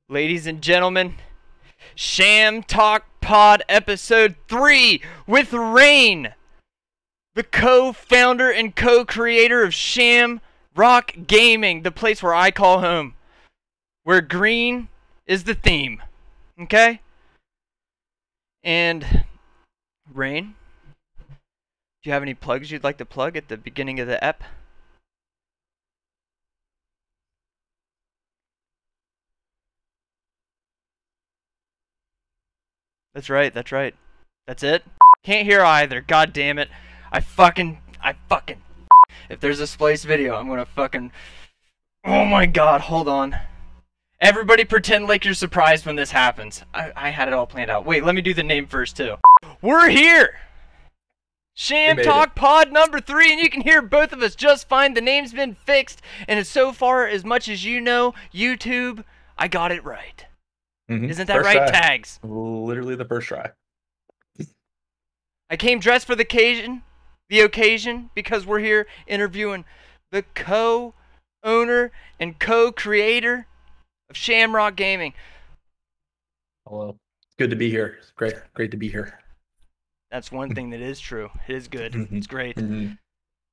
Ladies and gentlemen, Sham Talk Pod Episode 3 with Raiin, the co-founder and co-creator of Sham Rock Gaming, the place where I call home, where green is the theme, okay? And, Raiin, do you have any plugs you'd like to plug at the beginning of the ep? That's right, that's right. That's it? Can't hear either, god damn it. I fucking... If there's a splice video, I'm gonna fucking... Oh my god, hold on. Everybody pretend like you're surprised when this happens. I had it all planned out. Wait, let me do the name first, too. We're here! Sham Talk Pod number 3, and you can hear both of us just fine. The name's been fixed, and as so far as much as you know, YouTube, I got it right. Isn't that First right, try. Tags? Literally the first try. I came dressed for the occasion, because we're here interviewing the co-owner and co-creator of Shamrock Gaming. Hello. It's good to be here. It's great to be here. That's one thing that is true. It is good. It's great. Mm-hmm.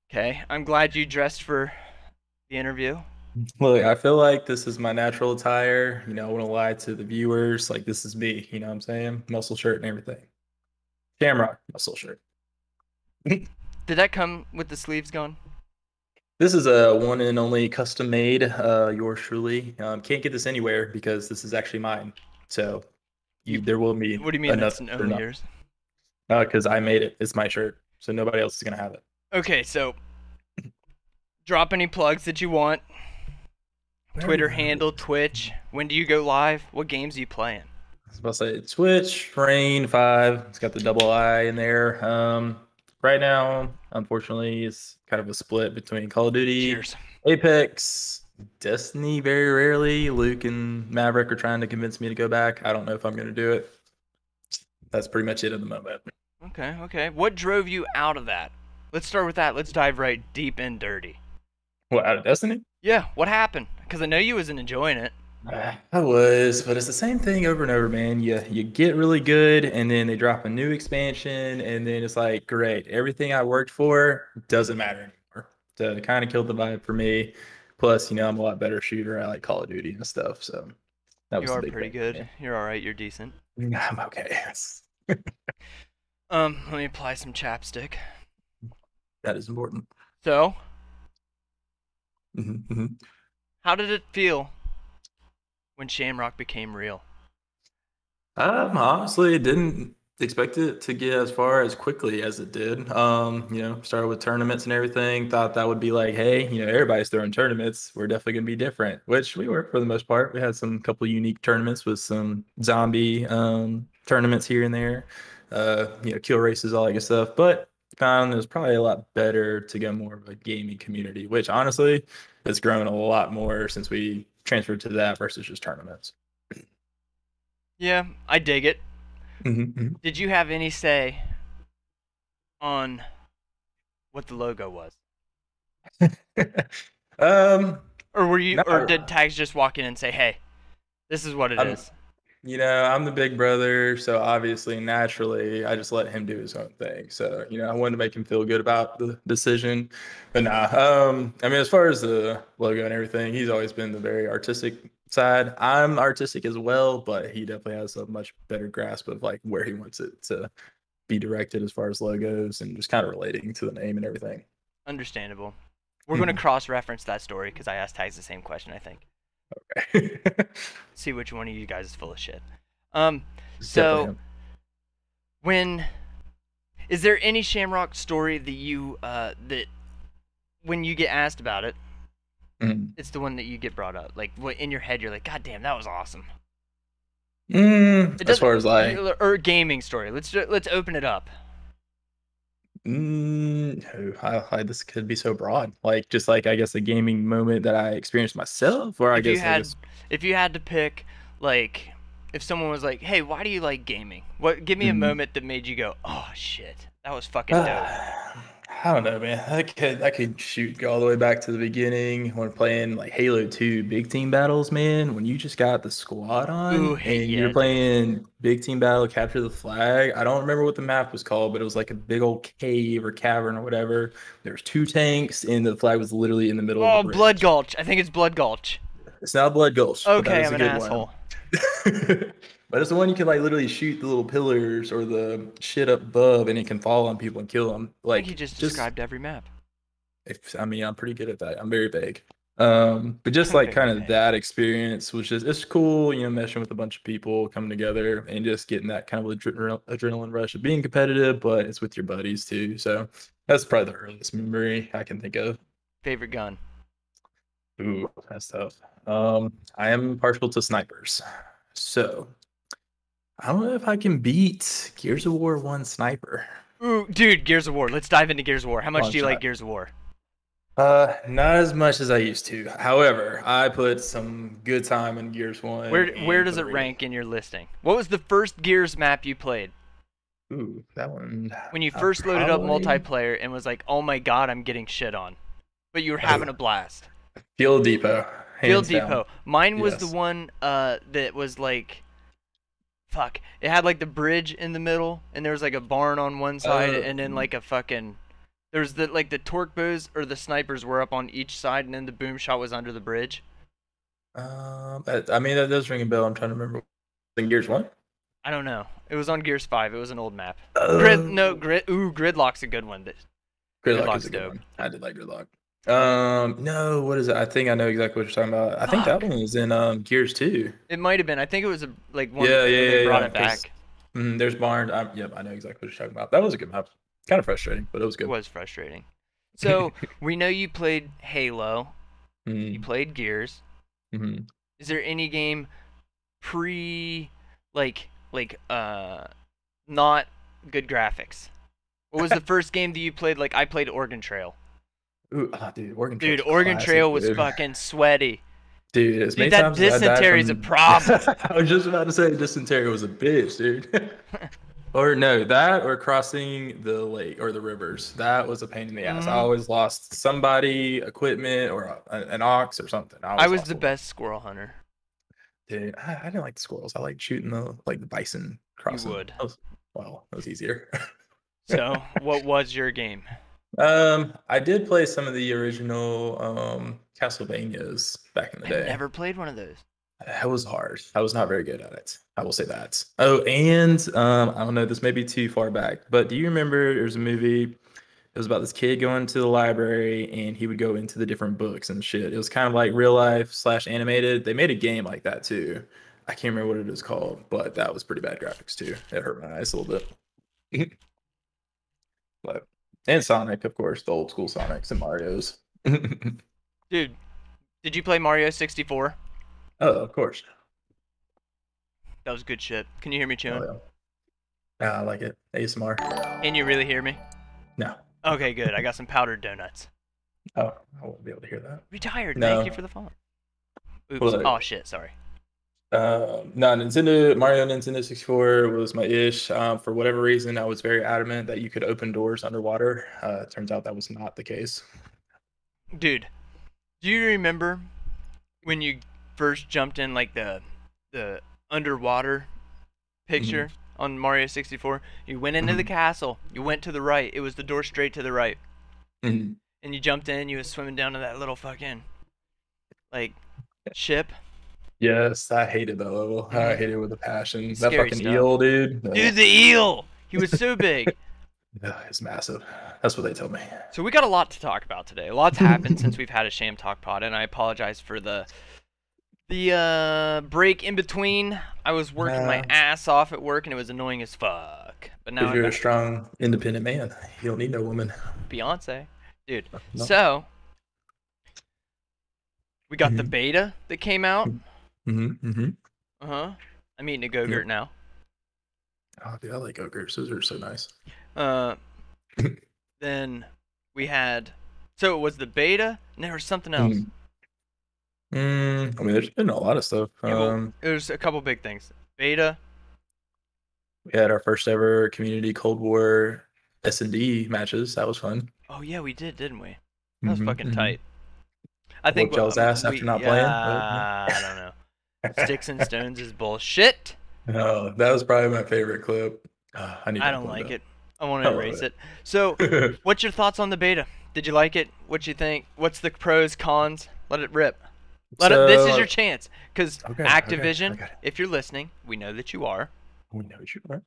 Okay, I'm glad you dressed for the interview. Look, I feel like this is my natural attire. You know, I want to lie to the viewers. Like, this is me. You know what I'm saying? Muscle shirt and everything. Shamrock muscle shirt. Did that come with the sleeves gone? This is a one and only custom made. Yours truly. Can't get this anywhere because this is actually mine. So there will be. What do you mean that's only yours? Because I made it. It's my shirt. So nobody else is going to have it. Okay, so drop any plugs that you want. Twitter handle, Twitch. When do you go live? What games are you playing? I was about to say Twitch, Raiin5. It's got the double I in there. Right now, unfortunately, it's kind of a split between Call of Duty, Cheers. Apex, Destiny very rarely. Luke and Maverick are trying to convince me to go back. I don't know if I'm going to do it. That's pretty much it at the moment. Okay. What drove you out of that? Let's start with that. Let's dive right deep and dirty. What, out of Destiny? Yeah, what happened? Because I know you wasn't enjoying it. I was, but it's the same thing over and over, man. You get really good, and then they drop a new expansion, and then it's like, great, everything I worked for doesn't matter anymore. So it kind of killed the vibe for me. Plus, you know, I'm a lot better shooter. I like Call of Duty and stuff, so that was You the are big pretty thing. good. Yeah. You're all right. You're decent. I'm okay. Let me apply some chapstick. That is important. So, Mm-hmm. how did it feel when Shamrock became real? Honestly, didn't expect it to get as far as quickly as it did. You know, started with tournaments and everything. Thought that would be like, hey, you know, everybody's throwing tournaments. We're definitely gonna be different, which we were for the most part. We had some couple unique tournaments with some zombie tournaments here and there. You know, kill races, all that good stuff. But found it was probably a lot better to go more of a gaming community, which honestly has grown a lot more since we transferred to that versus just tournaments. Yeah, I dig it. Mm-hmm. Did you have any say on what the logo was? Or were you, No. or did Tags just walk in and say, "Hey, this is what it is"? You know, I'm the big brother, so obviously, naturally, I just let him do his own thing. So, you know, I wanted to make him feel good about the decision. But nah, I mean, as far as the logo and everything, he's always been the very artistic side. I'm artistic as well, but he definitely has a much better grasp of like where he wants it to be directed as far as logos and just kind of relating to the name and everything. Understandable. We're going to cross-reference that story because I asked Tags the same question, I think. Okay. See which one of you guys is full of shit. Definitely So, him. is there any Shamrock story that you, that when you get asked about it, it's the one that you get brought up? Like, in your head, you're like, God damn, that was awesome. As far as like, or gaming story. Let's open it up. this could be so broad. Like, just like, I guess a gaming moment that I experienced myself, or If you had to pick, like, if someone was like, "Hey, why do you like gaming?" Give me a moment that made you go, "Oh shit, that was fucking dope." I don't know, man. I could shoot go all the way back to the beginning when playing like Halo 2 big team battles, man. When you just got the squad Ooh, on and you're yeah, dude. playing big team battle, capture the flag. I don't remember what the map was called, but it was like a big old cave or cavern or whatever. There's two tanks, and the flag was literally in the middle of a Oh, Blood bridge. Gulch. I think it's Blood Gulch. It's not Blood Gulch, but that Okay, is I'm a an good one. asshole. But it's the one you can like literally shoot the little pillars or the shit up above, and it can fall on people and kill them. I think he Like just just described every map. if I mean, I'm pretty good at that. I'm very vague. But just I'm like very kind of vague. that experience was just it's cool, meshing with a bunch of people, coming together and just getting that kind of adrenaline rush of being competitive, but it's with your buddies too. So that's probably the earliest memory I can think of. Favorite gun. Ooh, that's tough. I am partial to snipers. So I don't know if I can beat Gears of War 1 sniper. Ooh, dude, Gears of War. Let's dive into Gears of War. How much Long do you like shot. Gears of War? Not as much as I used to. However, I put some good time in Gears 1 Where and does it 3. rank in your listing? What was the first Gears map you played? Ooh, that one. When you I first loaded up probably multiplayer and was like, oh my god, I'm getting shit on. But you were having a blast. Fuel Depot, Field hands down. Depot. Mine was the Yes. one that was like, fuck. It had like the bridge in the middle, and there was like a barn on one side, and then like a fucking. There's the like the torque bows or the snipers were up on each side, and then the boom shot was under the bridge. I mean that does ring a bell. I'm trying to remember. In Gears 1? I don't know. It was on Gears 5. It was an old map. Uh, Gridlock's a good one. Gridlock is Gridlock's a good dope. one. I did like Gridlock. No, what is it? I think I know exactly what you're talking about. I think that Fuck. one was in Gears 2. It might have been. I think it was like one Yeah, when yeah, they yeah, brought yeah. it Because back. there's Barn. Yep, I know exactly what you're talking about. That was a good map. Kind of frustrating, but it was It good. was frustrating. So we know you played Halo. You mm played Gears. hmm Is there any game pre like not good graphics? What was the first game that you played? Like I played Oregon Trail. Ooh, dude, Oregon Dude, Trail's Oregon Trail classic, was dude. fucking sweaty. Dude, as Dude, many that times as I died dysentery is a from, problem. I was just about to say dysentery was a bitch, dude. Or no, that or crossing the lake or the rivers. That was a pain in the ass. I hmm always lost somebody, equipment, or an ox or something. I I always was lost the a lot. best squirrel hunter. Dude, I didn't like the squirrels. I like shooting the bison You crossing. would. That was easier. So, what was your game? I did play some of the original Castlevanias back in the I've day. never played one of those. It was hard. I was not very good at it. I will say that. Oh, and I don't know, this may be too far back, but do you remember there's a movie? It was about this kid going to the library and he would go into the different books and shit. It was kind of like real life slash animated. They made a game like that too. I can't remember what it is called, but that was pretty bad graphics too. It hurt my eyes a little bit. But and Sonic, of course, the old school Sonics and Mario's. Dude, did you play Mario 64? Oh, of course. That was good shit. Can you hear me Oh chewing? yeah. I like it. ASMR. Can you really hear me? No. Okay, good. I got some powdered donuts. Oh, I won't be able to hear that. Retired. No. Thank you for the phone. Oops. Well, Oh shit. Sorry. no, Nintendo 64 was my ish. For whatever reason, I was very adamant that you could open doors underwater. Turns out that was not the case. Dude, do you remember when you first jumped in like the underwater picture on Mario 64? You went into the Mhm. castle. You went to the right. It was the door straight to the right. Mhm. And you jumped in. You was swimming down to that little fucking like ship. Yes, I hated that level. I hated it with a passion. That Scary fucking stuff. eel, dude. Dude, the eel. He was so big. It's massive. That's what they told me. So we got a lot to talk about today. A lot's happened since we've had a Sham Talk pod, and I apologize for the break in between. I was working my ass off at work, and it was annoying as fuck. But now Because I'm you're a back. strong, independent man. You don't need no woman. Beyonce, dude. No. So we got the Mhm. beta that came out. Mm-hmm. Uh huh. I'm eating a Go-Gurt now. Oh, dude, I like ogres. Those are so nice. Uh, then we had. So it was the beta, and there was something else. I mean, there's been a lot of stuff. Yeah, well, there's a couple big things. Beta. We had our first ever community Cold War S&D matches. That was fun. Oh yeah, we did, didn't we? That was Mm-hmm, fucking mm-hmm. tight. I think Whooped y'all's ass after we not playing. I don't know. Sticks and stones is bullshit. No, that was probably my favorite clip. I need I to don't upload like that. it. I want to I love erase it. So, it. what's your thoughts on the beta? Did you like it? What you think? What's the pros, cons? Let it rip. Let it. This is your So, chance, because I Activision, got it. if you're listening, we know that you are. We know you are.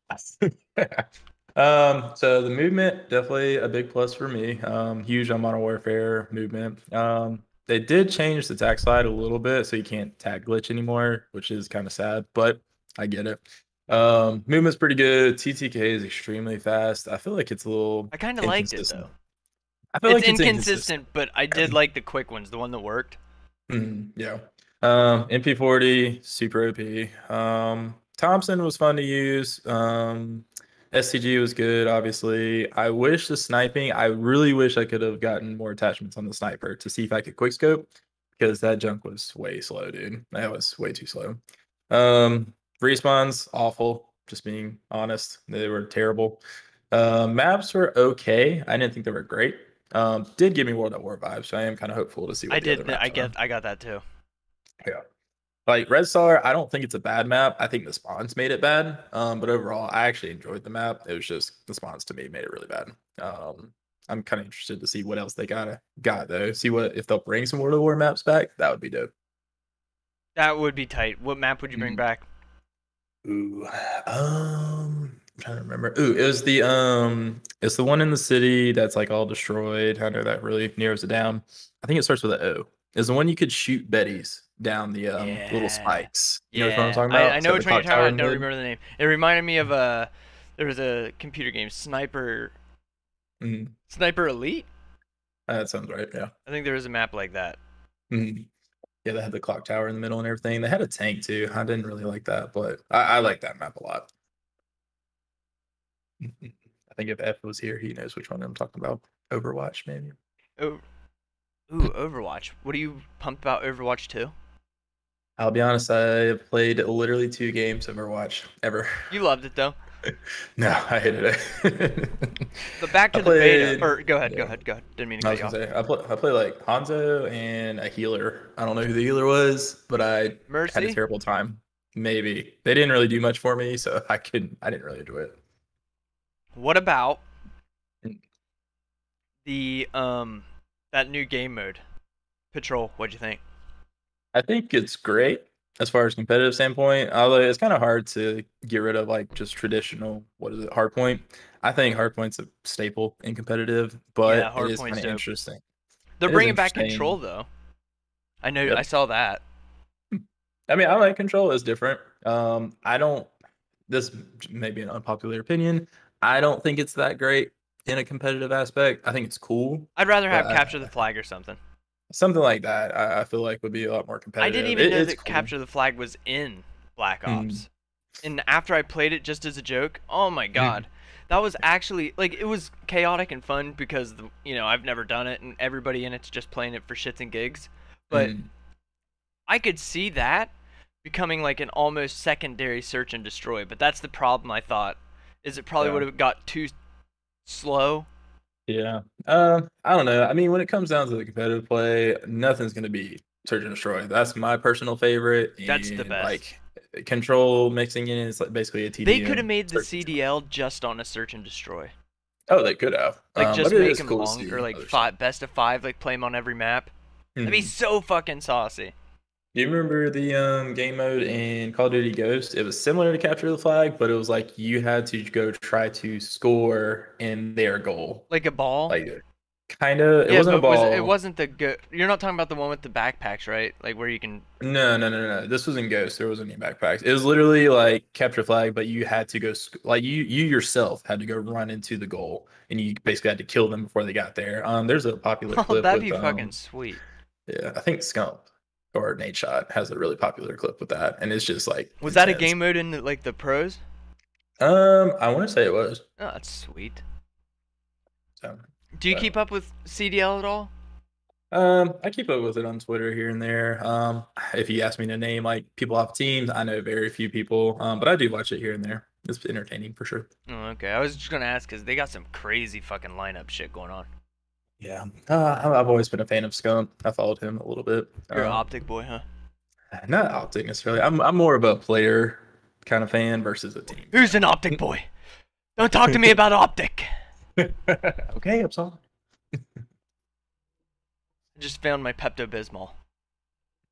So the movement definitely a big plus for me. Huge on Modern Warfare movement. They did change the tag slide a little bit, so you can't tag glitch anymore, which is kind of sad, but I get it. Movement's pretty good. TTK is extremely fast. I feel like it's a little I kind of liked it inconsistent. though. I feel It's like it's inconsistent. inconsistent, but I did like the quick ones, the one that worked. Yeah. MP40, super OP. Thompson was fun to use. STG was good, obviously. I wish the sniping, I really wish I could have gotten more attachments on the sniper to see if I could quickscope because that junk was way slow, dude. That was way too slow. Respawns, awful, just being honest. They were terrible. Maps were okay. I didn't think they were great. Did give me World at War vibes, so I am kind of hopeful to see I what the other did. maps are. I got that too. Yeah. Like Red Star, I don't think it's a bad map. I think the spawns made it bad. But overall, I actually enjoyed the map. It was just the spawns to me made it really bad. I'm kind of interested to see what else they got though. See what if they'll bring some World of War maps back. That would be dope. That would be tight. What map would you bring Mhm. back? Ooh, I'm trying to remember. Ooh, it's the one in the city that's like all destroyed. I know that really narrows it down. I think it starts with an O. Is the one you could shoot Betties down the little Yeah. spikes. You know what I'm Yeah. talking I about? know So the which one you're clock talking about. tower I in the don't mid. remember the name. It reminded me of there was a computer game, Mhm. Sniper Elite. That sounds right. Yeah. I think there was a map like that. Mhm. Yeah, they had the clock tower in the middle and everything. They had a tank too. I didn't really like that, but I like that map a lot. Mhm. I think if F was here, he knows which one I'm talking about. Overwatch, maybe. Oh, ooh, Overwatch. What are you pumped about Overwatch 2? I'll be honest, I played literally 2 games of Overwatch ever. You loved it though. No, I hated it. But back I to the beta. played, Or go ahead, go yeah, ahead, go ahead. Didn't mean to I cut was you gonna off. say I play like Hanzo and a healer. I don't know who the healer was, but I had a Mercy. terrible time. Maybe they didn't really do much for me, so I didn't really enjoy it. What about Mm. the that new game mode, Patrol? What'd you think? I think it's great as far as competitive standpoint. Although it's kind of hard to get rid of like just traditional, what is it, hardpoint. I think hardpoint's a staple in competitive, Yeah, but it is kind Hardpoint's of dope. interesting. They're It is bringing back Control interesting. though. I know. I Yep. saw that. I mean, I like control is different. I don't. This may be an unpopular opinion. I don't think it's that great in a competitive aspect. I think it's cool, I'd rather but have Capture the Flag or something. something like that, I feel like would be a lot more I didn't competitive. even know It's that cool. Capture the Flag was in Black Mhm. Ops. And after I played it just as a joke, oh my god. That was actually like it was chaotic and fun because I've never done it and everybody in it's just playing it for shits and gigs. But Mhm. I could see that becoming like an almost secondary search and destroy, but that's the problem I thought. Is it probably Yeah. would have got too slow. Yeah. I don't know. I mean, when it comes down to the competitive play, nothing's gonna be Search and Destroy. That's my personal favorite. That's the And best. like control mixing in is like basically a They could have TDM made the search and destroy. CDL just on a search and destroy. Oh, they could have. Like But just it make is them cool to long or see like other stuff. five best of 5 like play them on every map. That'd be Mhm. so fucking saucy. Do you remember the game mode in Call of Duty Ghost? It was similar to Capture the Flag, but it was like you had to go try to score in their goal. Like a ball? Like kind of, it Yeah, wasn't a but it ball. wasn't the good. You're not talking about the one with the backpacks, right? Like where you can. No. This was in Ghost. There wasn't any backpacks. It was literally like capture flag, but you had to go like you yourself had to go run into the goal, and you basically had to kill them before they got there. There's a popular Oh, clip that'd with be fucking sweet. yeah, I think Scump or Nate Shot has a really popular clip with that, and it's just like Was that a intense. game mode in like the pros? I want to say it was. Oh, that's sweet. So, Do you but keep up with CDL at all? I keep up with it on Twitter here and there. If you ask me to name like people off teams, I know very few people. But I do watch it here and there. It's entertaining for sure. Oh, okay. I was just gonna ask because they got some crazy fucking lineup shit going on. Yeah, I've always been a fan of Scump. I followed him a little bit. You're an optic boy, huh? Not optic necessarily. I'm more of a player kind of fan versus a team Who's an optic boy? Don't talk to me about optic. Okay, I'm sorry. I just found my Pepto-Bismol.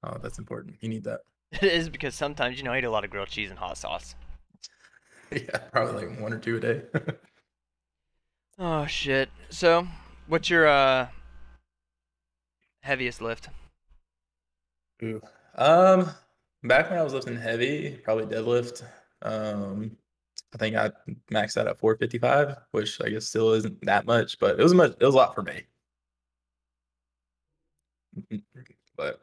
Oh, that's important. You need that. It is because sometimes, I eat a lot of grilled cheese and hot sauce. Yeah, probably like 1 or 2 a day. Oh, shit. So, what's your, heaviest lift? Ooh. Um, Back when I was lifting heavy, probably deadlift. I think I maxed out at 455, which I guess still isn't that much, but it was much. It was a lot for me. But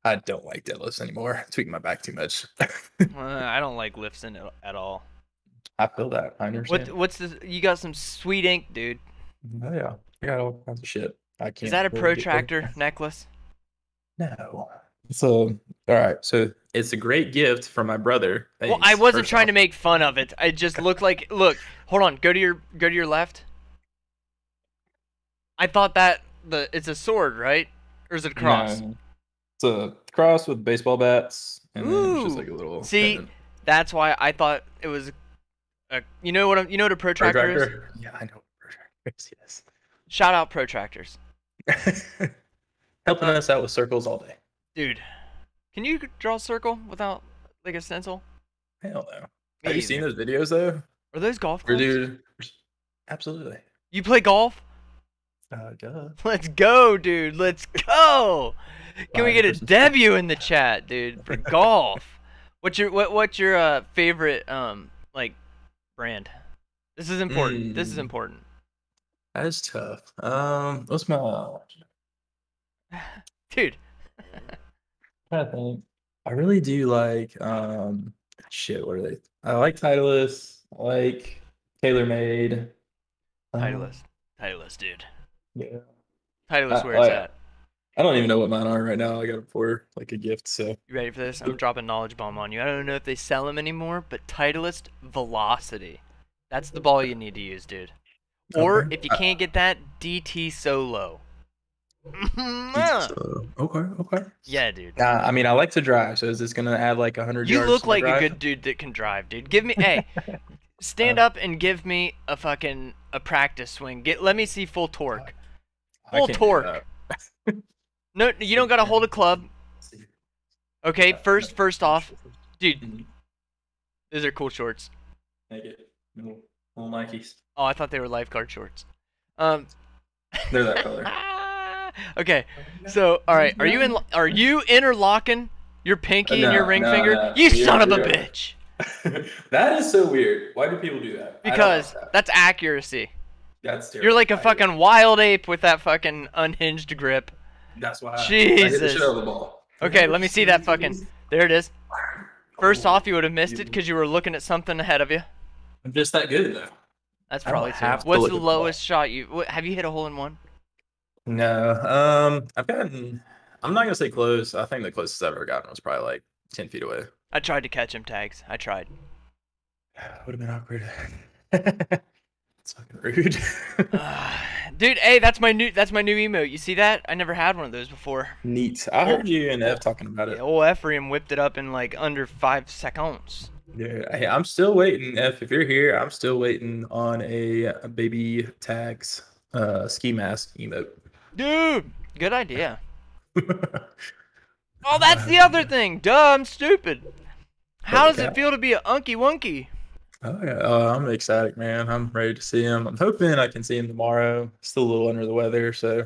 I don't like deadlifts anymore. Tweaking my back too much. I don't like lifts in it at all. I feel that. I understand. What's this? You got some sweet ink, dude. Oh yeah, I got all kinds of shit. I can't. Is that a really get protractor necklace? No. So, all right. So it's a great gift from my brother. Well, I Thanks, wasn't first trying off. to make fun of it. It just looked like. Look, hold on. Go to your left. I thought that it's a sword, right? Or is it a cross? No, it's a cross with baseball bats, and then it's just Ooh. like a little See, pendant. that's why I thought it was a. You know what a protractor is? Protractor. Yeah, I know what protractor is. Shout out protractors, Yes. Helping us out with circles all day. dude. Can you draw a circle without like a stencil? Hell no. Me Have you seen either. those videos though? Are those golf Where clubs? dude, absolutely. You play golf? Duh. Let's go, dude. Let's go. Can we get a 100%. debut in the chat, dude, for golf? What's your favorite like brand? This is important. This is important. That is tough. What's my Dude. trying to think. I really do like shit, what are they? I like Titleist, I like TaylorMade. Titleist. Titleist, dude. Yeah. Titleist, where it's I at. I don't even know what mine are right now. I got them for like a gift, so You ready for this? I'm dropping knowledge bomb on you. I don't know if they sell them anymore, but Titleist Velocity. That's the ball you need to use, dude. Or okay. if you can't get that, DT Solo. Okay. Yeah, dude. I mean, I like to drive, so is this gonna add like 100 You yards look to my like a drive? good dude that can drive, dude. Give me, hey, stand up and give me a fucking practice swing. Let me see full torque. I Full can't do torque. that. No, you don't gotta hold a club. Okay, first off, dude, Mhm. those are cool shorts. Make it little Nikes. Oh, I thought they were lifeguard shorts. They're that color. Okay, so all right, are you interlocking your pinky and your ring finger? No. You son of a Yeah. bitch! That is so weird. Why do people do that? I don't Because like that. that's accuracy. That's terrible. You're like a I hate it. fucking wild ape with that fucking unhinged grip. That's why I hit the Jesus. shit out of the ball. Okay, let me see that fucking. There it is. First off, you would have missed it because you were looking at something ahead of you. I'm just that good though. That's I don't probably have two. to What's look the at the ball. lowest shot have you hit a hole in one? No. I've gotten. I'm not gonna say close. I think the closest I've ever gotten was probably like 10 feet away. I tried to catch him tags. I tried. Would have been awkward. It's fucking rude. Dude, hey, that's my new emote. You see that? I never had one of those before. Neat. I heard you and Ev talking about Yeah, it. old Ephraim whipped it up in like under 5 seconds. Yeah. Hey, I'm still waiting. If you're here, I'm still waiting on a baby tags ski mask emote. Dude, good idea. Oh, that's the other thing. Duh, I'm stupid. How does it feel to be a unky wunky? Oh yeah, I'm ecstatic, man. I'm ready to see him. I'm hoping I can see him tomorrow. Still a little under the weather, so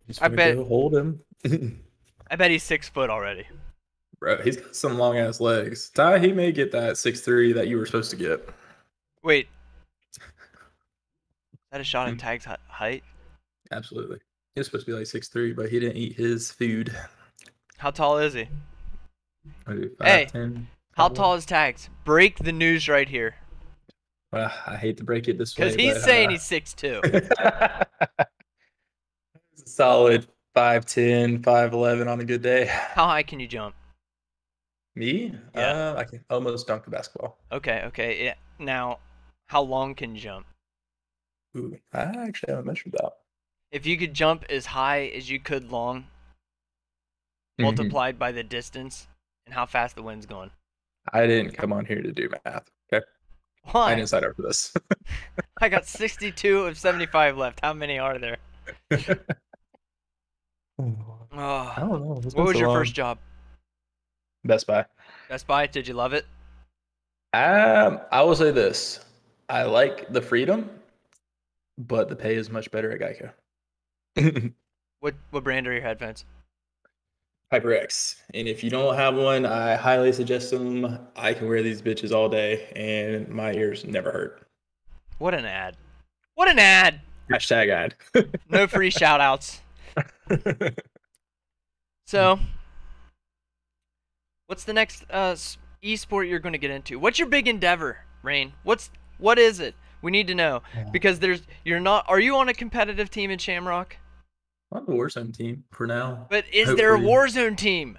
just I gonna bet- go hold him. I bet he's 6 foot already. Bro, he's got some long ass legs. Ty, he may get that 6'3" that you were supposed to get. Wait. Is that a shot at Tag's height? Absolutely. He was supposed to be like 6'3", but he didn't eat his food. How tall is he? Maybe Hey, 5'10". How tall is Tags? Break the news right here. Well, I hate to break it this way, Because he's but, saying he's 6'2". solid 5'10", 5'11" on a good day. How high can you jump? Me? Yeah. I can almost dunk the basketball. Okay. Yeah. Now, how long can you jump? Ooh, I actually haven't measured that. If you could jump as high as you could long, multiplied by the distance and how fast the wind's going. I didn't come on here to do math. Okay. I Why? didn't sign up for this. I got 62 of 75 left. How many are there? Oh, I don't know. what was your first job? Best Buy. Best Buy. Did you love it? I will say this. I like the freedom, but the pay is much better at Geico. What brand are your headphones? HyperX. And if you don't have one, I highly suggest them. I can wear these bitches all day and my ears never hurt. What an ad. What an ad. Hashtag ad. No free shout outs. So, what's the next esport you're going to get into? What's your big endeavor, Rain? What is it? We need to know because are you on a competitive team in Shamrock? I'm the Warzone team for now. But is there a Warzone team?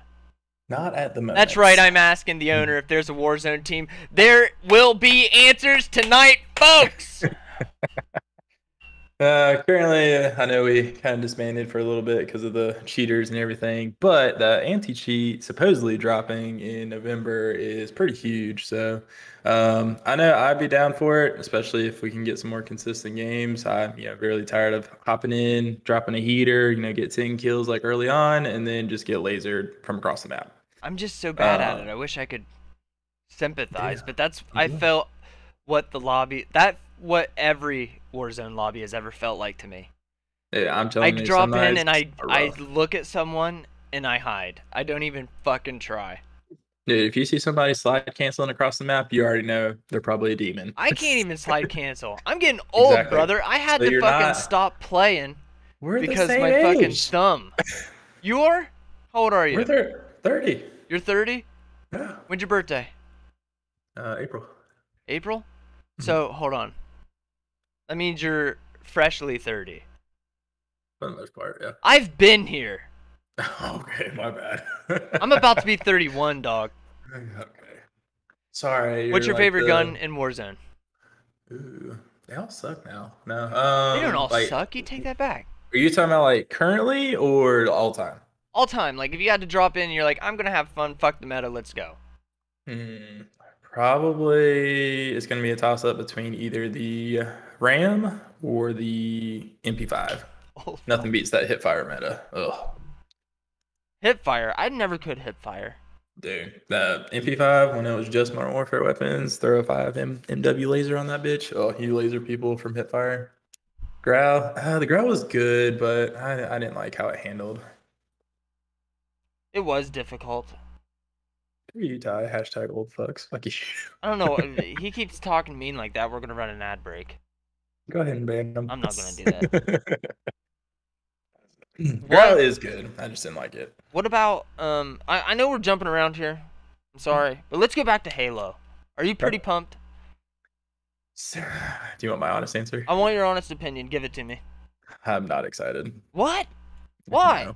Not at the moment. That's right. I'm asking the owner if there's a Warzone team. There will be answers tonight, folks. Currently, I know we kind of disbanded for a little bit because of the cheaters and everything, but the anti-cheat supposedly dropping in November is pretty huge. So I know I'd be down for it, especially if we can get some more consistent games. I'm really tired of hopping in, dropping a heater, get 10 kills like early on, and then just get lasered from across the map. I'm just so bad at it. I wish I could sympathize, but I felt what every Warzone lobby has ever felt like to me. Yeah, I'm telling you, I drop in and I look at someone and I hide. I don't even fucking try. Dude, if you see somebody slide canceling across the map, you already know they're probably a demon. I can't even slide cancel. I'm getting old, brother. I had to fucking stop playing because my fucking thumb. You are? How old are you? We're 30. You're 30? Yeah. When's your birthday? April. April? So, hold on. That means you're freshly 30. For the most part, yeah. I've been here. Okay, my bad. I'm about to be 31, dog. Okay. Sorry. What's your favorite gun in Warzone? Ooh, they all suck now. No. They don't all suck. You take that back. Are you talking about like currently or all time? All time. Like if you had to drop in and you're like, I'm going to have fun. Fuck the meta. Let's go. Probably it's going to be a toss up between either the Ram or the MP5. Oh, nothing beats that hipfire meta. Ugh. Hipfire? I never could hipfire. Dude, the MP5 when it was just Modern Warfare weapons, throw a 5 MW laser on that bitch. Oh, you laser people from hipfire. Growl, the Growl was good, but I didn't like how it handled. It was difficult. You die, hashtag old fucks. Fuck you. I don't know. He keeps talking mean like that. We're going to run an ad break. Go ahead and ban him. I'm not going to do that. Growl is good. I just didn't like it. What about, I know we're jumping around here. I'm sorry. But let's go back to Halo. Are you pretty pumped? Do you want my honest answer? I want your honest opinion. Give it to me. I'm not excited. What? Why? No.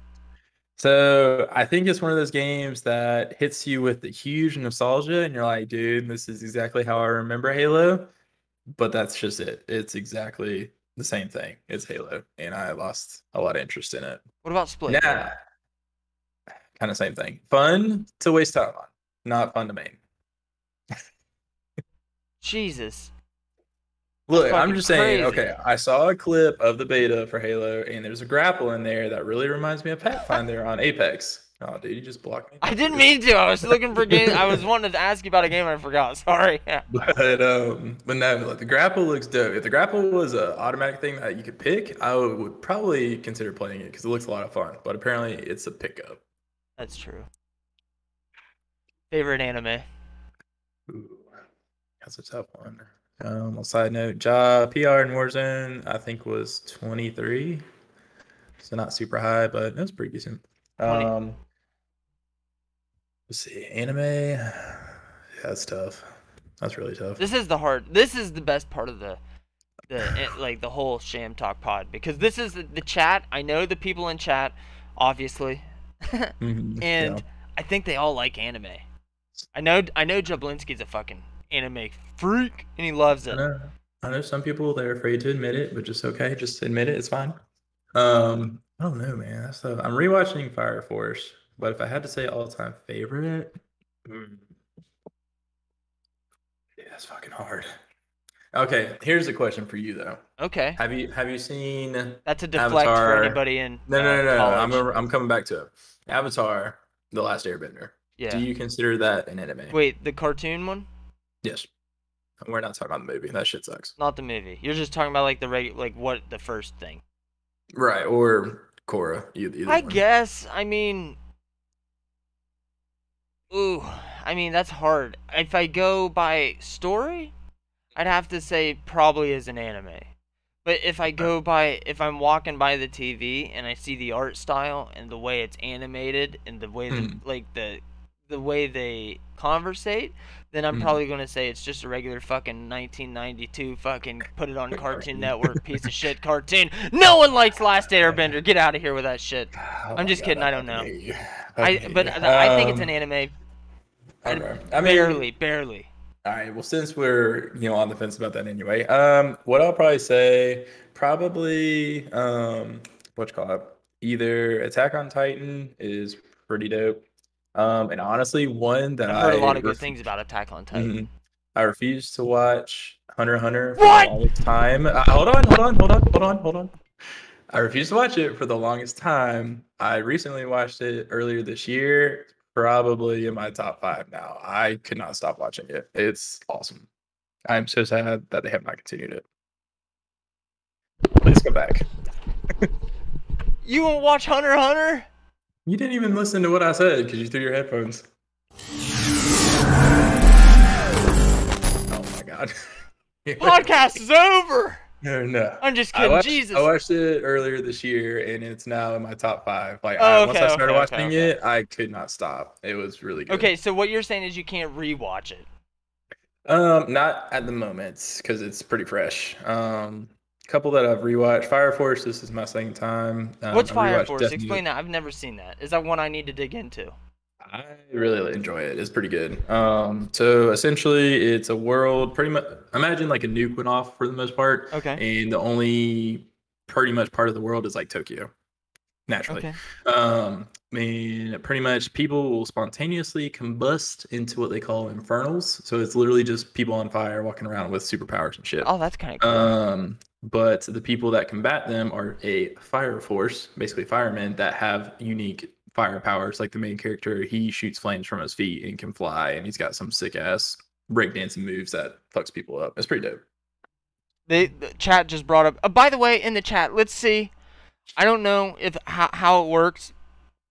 So I think it's one of those games that hits you with the huge nostalgia and you're like, dude, this is exactly how I remember Halo. But that's just it. It's exactly the same thing. It's Halo. And I lost a lot of interest in it. What about Split? Nah. Kind of same thing. Fun to waste time on. Not fun to main. Jesus. Look, I'm just saying, okay, I saw a clip of the beta for Halo, and there's a grapple in there that really reminds me of Pathfinder on Apex. Oh, dude, you just blocked me. I didn't mean to. I was looking for games. I was wanting to ask you about a game and I forgot. Sorry. Yeah. But no, like, the grapple looks dope. If the grapple was an automatic thing that you could pick, I would probably consider playing it because it looks a lot of fun. But apparently, it's a pickup. That's true. Favorite anime? Ooh, that's a tough one. On side note, PR in Warzone, I think was 23. So not super high, but it was pretty decent. Let's see, anime. Yeah, that's tough. That's really tough. This is the best part of the like the whole Sham Talk pod because this is the chat. I know the people in chat, obviously. And yeah. I think they all like anime. I know Jablinski's a fucking anime freak and he loves it. I know some people, they're afraid to admit it, but just okay, just admit it, it's fine. I don't know, man. I'm rewatching Fire Force, but if I had to say all-time favorite, mm, yeah, that's fucking hard. Okay, here's a question for you though. Okay. Have you seen That's a deflect for Avatar? anybody in No, no, no, no, no. college. I'm coming back to it. Avatar, The Last Airbender. Do Yeah. you consider that an anime? Wait, the cartoon one? Yes. We're not talking about the movie. That shit sucks. Not the movie. You're just talking about like like what the first thing. Right, or Korra, either I one. guess. I mean, ooh, I mean that's hard. If I go by story, I'd have to say probably is an anime. But if I go by, if I'm walking by the TV and I see the art style and the way it's animated and the way Hmm. the way they conversate, then I'm Hmm. probably gonna say it's just a regular fucking 1992 fucking put it on Cartoon Cartoon. Network piece of shit cartoon. No one likes Last Airbender. Get out of here with that shit. Oh I'm my just God, kidding. I I don't fucking know. hate you. Fucking hate you. I think it's an anime. Okay. I mean, Barely, barely. all right. Well, since we're on the fence about that anyway, what I'll probably say, probably what you call it, either Attack on Titan is pretty dope, and honestly, one that I've heard a lot of good things about Attack on Titan. I refuse to watch Hunter x Hunter for the What? longest time. Hold on. I refused to watch it for the longest time. I recently watched it earlier this year, probably in my top 5 now. I could not stop watching it. It's awesome. I'm so sad that they have not continued it. Please come back. You won't watch Hunter x Hunter? You didn't even listen to what I said because you threw your headphones. Oh my God. Podcast is over. No. I'm just kidding. Jesus. I watched it earlier this year, and it's now in my top 5. Like, Oh, once okay, I started okay, watching okay. it, I could not stop. It was really good. Okay, so what you're saying is you can't rewatch it. Not at the moment because it's pretty fresh. Couple that I've rewatched. Fire Force. This is my second time. What's I Fire rewatched Force? Death Explain Note. that. I've never seen that. Is that one I need to dig into? I really enjoy it. It's pretty good. So essentially, it's a world. Pretty much, imagine like a nuke went off for the most part, Okay. and the only pretty much part of the world is like Tokyo. Naturally. Okay. I mean, pretty much people will spontaneously combust into what they call infernals. So it's literally just people on fire walking around with superpowers and shit. Oh, that's kind of cool. But the people that combat them are a fire force, basically firemen that have unique fire powers. Like the main character, he shoots flames from his feet and can fly, and he's got some sick ass breakdancing moves that fucks people up. It's pretty dope. The chat just brought up. By the way, in the chat, let's see. I don't know if how it works,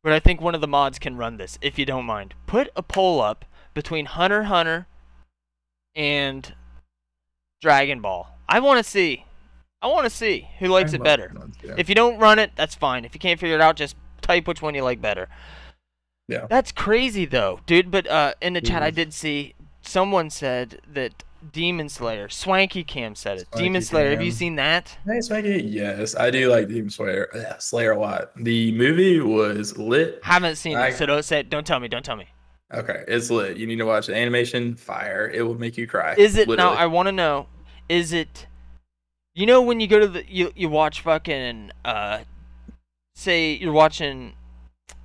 but I think one of the mods can run this, if you don't mind. Put a poll up between Hunter x Hunter and Dragon Ball. I want to see. Who likes it better. If you don't run it, that's fine. If you can't figure it out, just type which one you like better. Yeah. That's crazy though, dude. But in the chat, I did see someone said that Demon Slayer. Swanky Cam said it. Swanky Demon Slayer. Cam. Have you seen that? Hey, Swanky. Yes, I do like Demon Slayer. Slayer a lot. The movie was lit. Haven't seen it, so don't tell me. Okay, it's lit. You need to watch the animation. Fire. It will make you cry. Is it literally. now? I want to know. Is it? You know when you go to the you watch fucking say you're watching,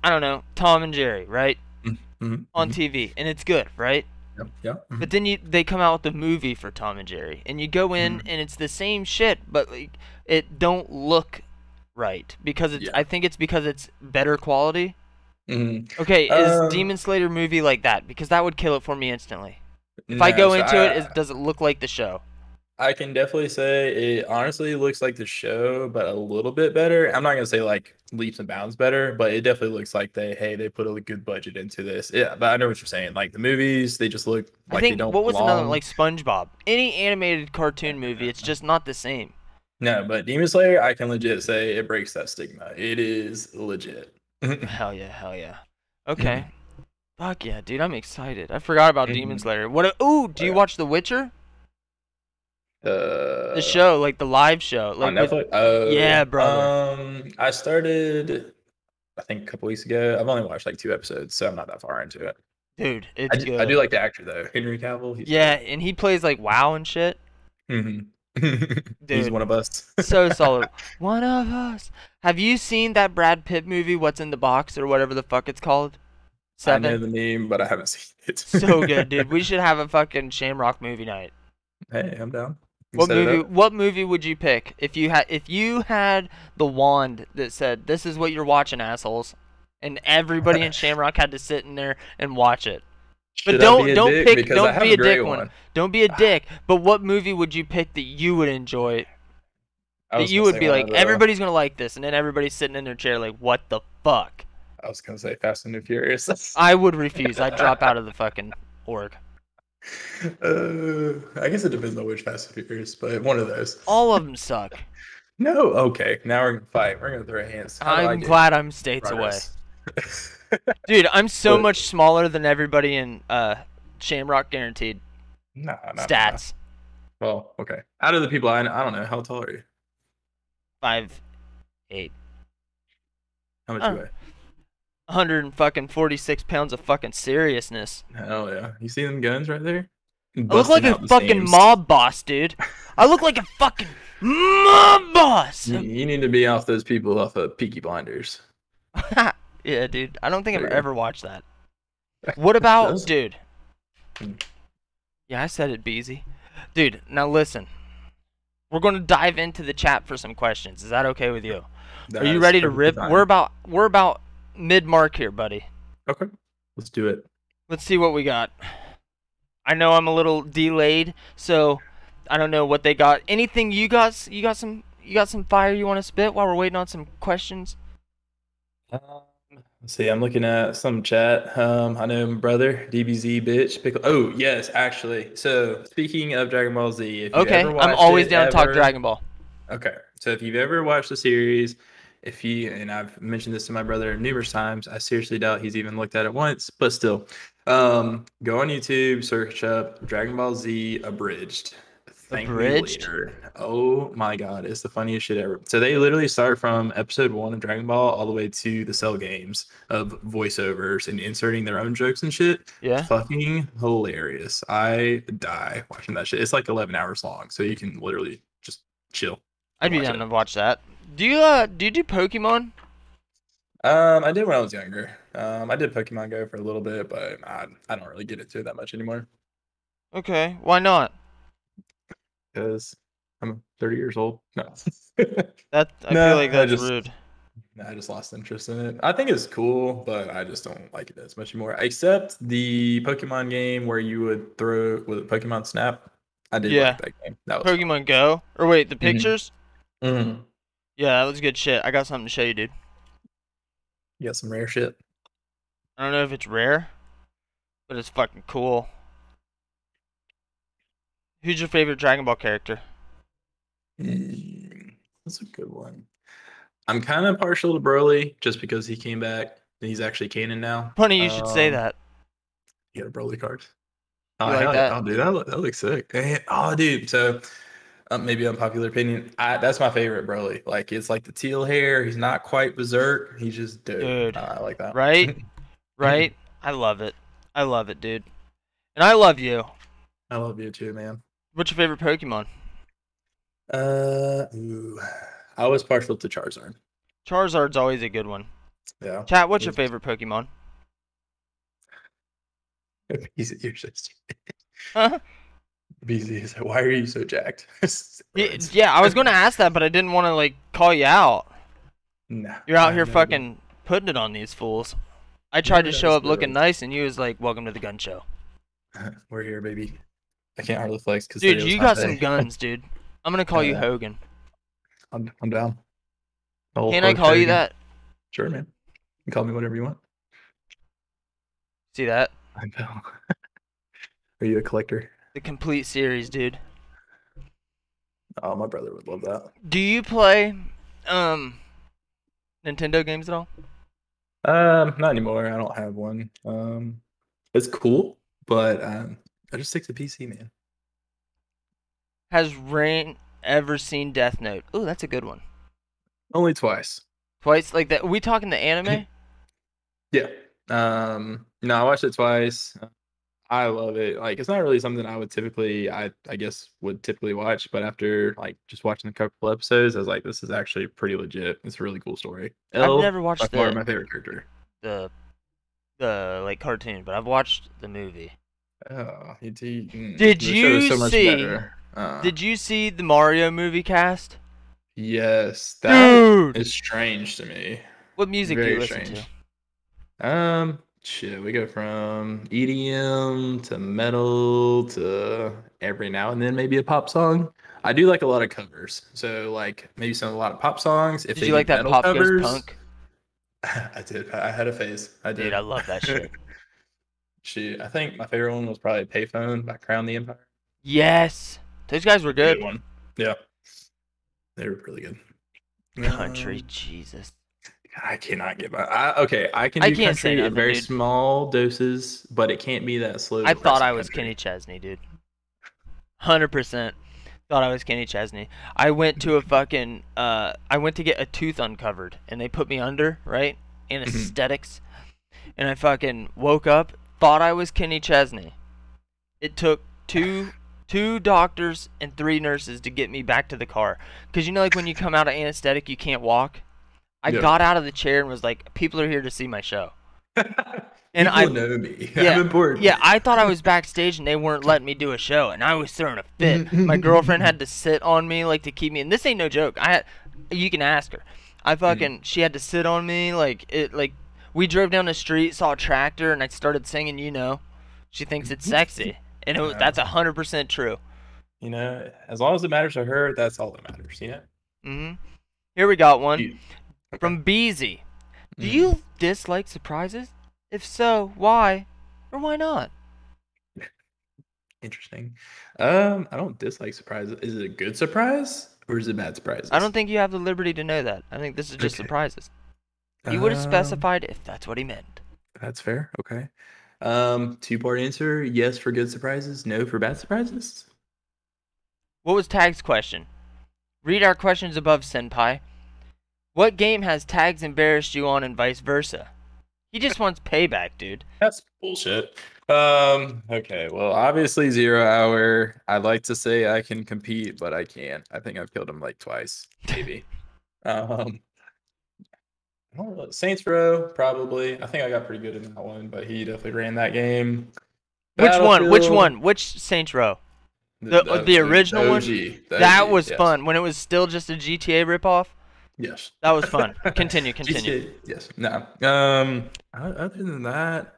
I don't know, Tom and Jerry, right? On TV, and it's good, right? Yep. But then they come out with the movie for Tom and Jerry, and you go in and it's the same shit, but like, it don't look right because it's. I think it's because it's better quality. Okay, is Demon Slayer movie like that? Because that would kill it for me instantly. If I go into it, does it look like the show? I can definitely say it honestly looks like the show, but a little bit better. I'm not gonna say like leaps and bounds better, but it definitely looks like they put a good budget into this. Yeah, but I know what you're saying. Like the movies, they just look like they don't. What was another like SpongeBob? Any animated cartoon movie, it's just not the same. No, but Demon Slayer, I can legit say it breaks that stigma. It is legit. Hell yeah. Okay. Fuck yeah, dude, I'm excited. I forgot about Demon Slayer. Do you watch The Witcher? The show, like the live show, like on Netflix. Yeah, brother. I started, I think a couple weeks ago. I've only watched like 2 episodes, so I'm not that far into it. Dude, it's good. I do like the actor though, Henry Cavill. And he plays like WoW and shit. He's Dude, one of us. so solid. One of us. Have you seen that Brad Pitt movie, What's in the Box, or whatever the fuck it's called? I know 7? the name, but I haven't seen So good, it. dude. We should have a fucking Shamrock movie night. Hey, I'm down. You What set it movie? up. What movie would you pick if you had the wand that said, "This is what you're watching, assholes," and everybody in Shamrock had to sit in there and watch it? But Should I be a don't dick? pick. Because I Don't have be a a dick great one. one. Don't be a dick. But what movie would you pick that you would enjoy? I That was you gonna would say be one like, of the. everybody's gonna like this, and then everybody's sitting in their chair like, what the fuck? I was gonna say Fast and the Furious. I would refuse. I'd drop out of the fucking org. I guess it depends on which Fast and Furious, but one of those. All of them suck. No, okay. Now we're gonna fight. We're gonna throw hands. How do I I'm get glad I'm states away. progress? Dude, I'm so But much smaller than everybody in Shamrock guaranteed. no. Stats. Well, okay. Out of the people I don't know, how tall are you? 5'8". How much you weigh? 146 pounds of fucking seriousness. Hell yeah. You see them guns right there? I look like Busting a out the fucking seams. mob boss, dude. I look like a fucking mob boss. You need to be off those people off of Peaky Blinders. Yeah, dude. I don't think There I've you go. ever watched that. What about, Those- dude? Hmm. Yeah, I said it, Beezy. Dude, now listen. We're going to dive into the chat for some questions. Is that okay with you? That Are you is ready to perfectly rip? fine. We're about mid-mark here, buddy. Okay. Let's do it. Let's see what we got. I know I'm a little delayed, so I don't know what they got. Anything you got? You got some fire you want to spit while we're waiting on some questions? Let's see. I'm looking at some chat. I know my brother, DBZ bitch. Pickle. Oh, yes, actually. So, speaking of Dragon Ball Z, if you've Okay, ever I'm watched always it down to talk ever, Dragon Ball. okay. So, if you've ever watched the series, and I've mentioned this to my brother numerous times, I seriously doubt he's even looked at it once, but still, go on YouTube, search up Dragon Ball Z Abridged. Thank me Abridged? later. Oh my God, it's the funniest shit ever. So they literally start from episode 1 of Dragon Ball all the way to the Cell games of voiceovers and inserting their own jokes and shit. Yeah. Fucking hilarious. I die watching that shit. It's like 11 hours long, so you can literally just chill. I'd be watch down it. to watch that. Do you do Pokemon? I did when I was younger. I did Pokemon Go for a little bit, but I don't really get into it that much anymore Okay, why not? because I'm 30 years old. No. That I No, feel like I that's just rude. I just lost interest in it. I think it's cool, but I just don't like it as much anymore. Except the Pokemon game where you would throw with Pokemon Snap. I did Yeah. like that game. That was Pokemon Go? Or wait, the pictures? fun. Yeah, that was good shit. I got something to show you, dude. You got some rare shit. I don't know if it's rare, but it's fucking cool. Who's your favorite Dragon Ball character? That's a good one. I'm kind of partial to Broly just because he came back and he's actually canon now. Funny you should say that. You got a Broly card. You Oh, like hell that? yeah. Oh, dude, that looks sick. Oh, dude. So, maybe unpopular opinion. That's my favorite Broly. Like, it's like the teal hair. He's not quite berserk. He's just dope. Dude. I like that. Right? Right? I love it. I love it, dude. And I love you. I love you too, man. What's your favorite Pokemon? I was partial to Charizard. Charizard's always a good one. Yeah. Chat, what's your favorite Pokemon? You're so stupid. Huh? BZ, why are you so jacked? Yeah, I was going to ask that, but I didn't want to, like, call you out. Nah, You're out I here know, fucking putting it on these fools. I tried to Never show does, up looking bro. nice, and you was like, welcome to the gun show. We're here, baby. I can't hardly flex because Dude, you got some guns, dude. I'm going to call you Yeah. Hogan. I'm down. Old Can I Hulk call you Hogan. that? Sure, man. You can call me whatever you want. See that? I know. Are you a collector? The complete series, dude. Oh, my brother would love that. Do you play Nintendo games at all? Not anymore. I don't have one. It's cool, but I just stick to PC, man. Has Rain ever seen Death Note? Ooh, that's a good one. Only twice. Twice like that. We talking the anime? Yeah. No, I watched it twice. I love it. Like, it's not really something I would typically, I guess, would typically watch. But after like just watching a couple episodes, I was like, this is actually pretty legit. It's a really cool story. I've L never by watched far my favorite character. the the like cartoon, but I've watched the movie. Oh, Did the show is you so much see? better. Did you see the Mario movie cast? Yes, that Dude, is strange to me. what music do you Very listen strange. to? Shit, we go from EDM to metal to every now and then maybe a pop song. I do like a lot of covers, so like maybe a lot of pop songs. If Did they you do like that metal Pop Goes covers, Punk? I did. I had a phase. I Dude, did. I love that shit. Shit, I think my favorite one was probably Payphone by Crown the Empire. Yes, those guys were good. Good one. Yeah, they were really good. Country, Jesus. I cannot get by. Okay, I can I do can't say country in nothing, very dude. small doses, but it can't be that slow. I thought I depressing was country. Kenny Chesney, dude. 100% thought I was Kenny Chesney. I went to I went to get a tooth uncovered, and they put me under, right? Anesthetics. And I fucking woke up, thought I was Kenny Chesney. It took two doctors and 3 nurses to get me back to the car. Because you know, like when you come out of anesthetic, you can't walk? I got out of the chair and was like, people are here to see my show. And People know me. Yeah, I'm important. Yeah, I thought I was backstage and they weren't letting me do a show, and I was throwing a fit. My girlfriend had to sit on me like to keep me, and this ain't no joke. You can ask her. She had to sit on me like we drove down the street, saw a tractor, and I started singing. You know, she thinks it's sexy, and that's 100% true. You know, as long as it matters to her, that's all that matters. You know. Here we got one Okay. from Beezy. Do you dislike surprises? If so, why? Or why not? Interesting. I don't dislike surprises. Is it a good surprise or is it bad surprises? I don't think you have the liberty to know that. I think this is just surprises. He would have specified if that's what he meant. That's fair. Okay. 2-part answer. Yes for good surprises. No for bad surprises. What was Tag's question? Read our questions above, Senpai. What game has Tags embarrassed you on and vice versa? He just wants payback, dude. That's bullshit. Okay. Well, obviously 0 Hour. I'd like to say I can compete, but I can't. I think I've killed him like twice, maybe. I don't know. Saints Row, probably. I think I got pretty good in that one, but he definitely ran that game. Which one? Which Saints Row? The original one? The that OG, was yes. fun when it was still just a GTA ripoff. Yes. That was fun. Continue. GTA, yes. No. Other than that,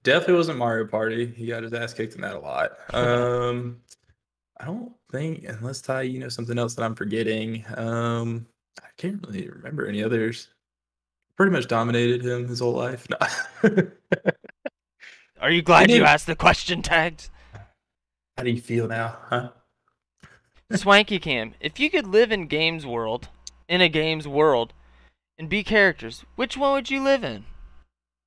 definitely wasn't Mario Party. He got his ass kicked in that a lot. I don't think, unless Ty, you know something else that I'm forgetting. I can't really remember any others. Pretty much dominated him his whole life. No. Are you glad you asked the question, Tags? How do you feel now, huh? Swanky Cam, if you could live in a game's world, and be characters, which one would you live in?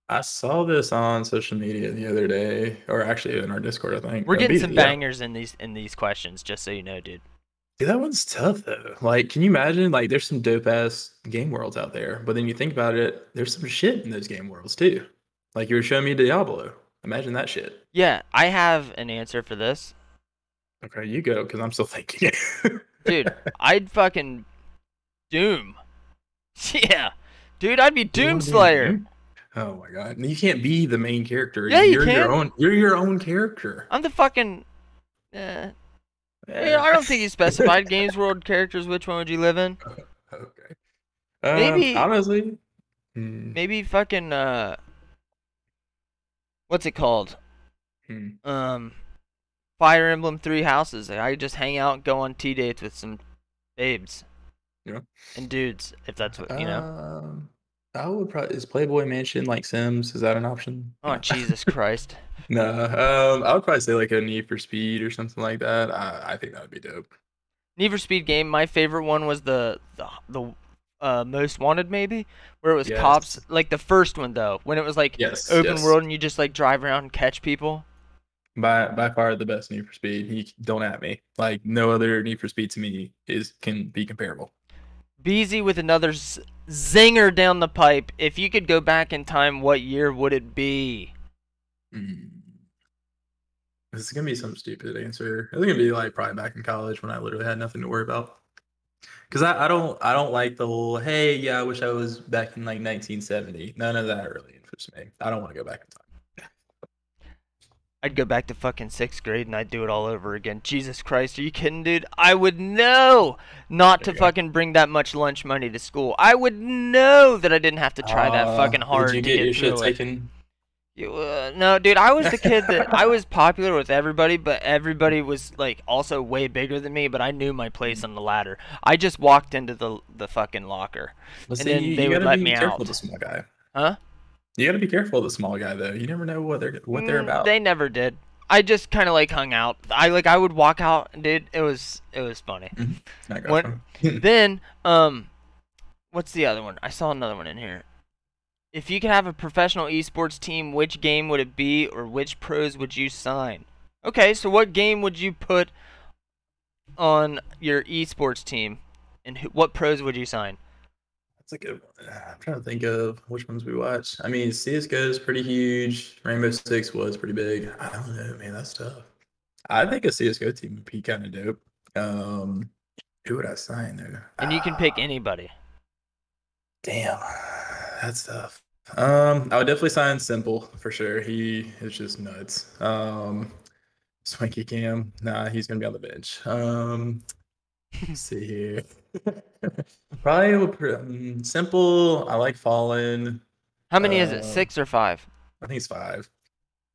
I saw this on social media the other day, or actually in our Discord, I think. We're getting some bangers in these questions, just so you know, dude. Dude, that one's tough though. Like, can you imagine? Like, there's some dope ass game worlds out there, but then you think about it, there's some shit in those game worlds too. Like you were showing me Diablo. Imagine that shit. Yeah, I have an answer for this. Okay, you go, because I'm still thinking. Dude, I'd fucking Doom. Yeah, dude, I'd be Doom Slayer. Oh my god, you can't be the main character. Yeah, you can. You're your own character. I'm the fucking. I don't think you specified Games World characters. Which one would you live in? Okay. Maybe honestly. Maybe fucking what's it called? Fire Emblem 3 Houses. I just hang out and go on tea dates with some babes. Yeah. And dudes, if that's what you know. I would probably is Playboy Mansion like Sims? Is that an option? Oh Jesus Christ. No. I would probably say like a Need for Speed or something like that. I think that would be dope. Need for Speed game. My favorite one was the Most Wanted, maybe, where it was cops. Like the first one though, when it was like open world and you just like drive around and catch people. By far the best Need for Speed. Don't at me. Like no other Need for Speed to me can be comparable. Beezy with another zinger down the pipe. If you could go back in time, what year would it be? This is gonna be some stupid answer. It's gonna be like probably back in college when I literally had nothing to worry about. Because I don't like the whole hey yeah I wish I was back in like 1970. None of that really interests me. I don't want to go back in time. I'd go back to fucking 6th grade and I'd do it all over again. Jesus Christ, are you kidding, dude? I would know not There to you go. fucking bring that much lunch money to school. I would know that I didn't have to try that fucking Did hard you to get get your shit through it. taken? No, dude, I was the kid that I was popular with everybody, but everybody was like also way bigger than me. But I knew my place on the ladder. I just walked into the fucking locker, But and see, then they you would gotta let be me careful of out. the small guy. Huh? You gotta be careful of the small guy though. You never know what they're about. They never did. I just kind of like hung out. I would walk out, dude. It was funny. I When gotcha. then what's the other one? I saw another one in here. If you could have a professional esports team, which game would it be, or which pros would you sign? Okay, so what game would you put on your esports team, and what pros would you sign? That's a good one. I'm trying to think of which ones we watched. I mean, CS:GO is pretty huge. Rainbow Six was pretty big. I don't know, man. That's tough. I think a CS:GO team would be kind of dope. Um, who would I sign though? And you can pick anybody. Damn, that's tough. I would definitely sign Simple for sure. He is just nuts. Swanky Cam, nah, he's gonna be on the bench. Let's see here. Probably Simple. I like Fallen. How many is it? Um, 6 or 5? I think it's 5.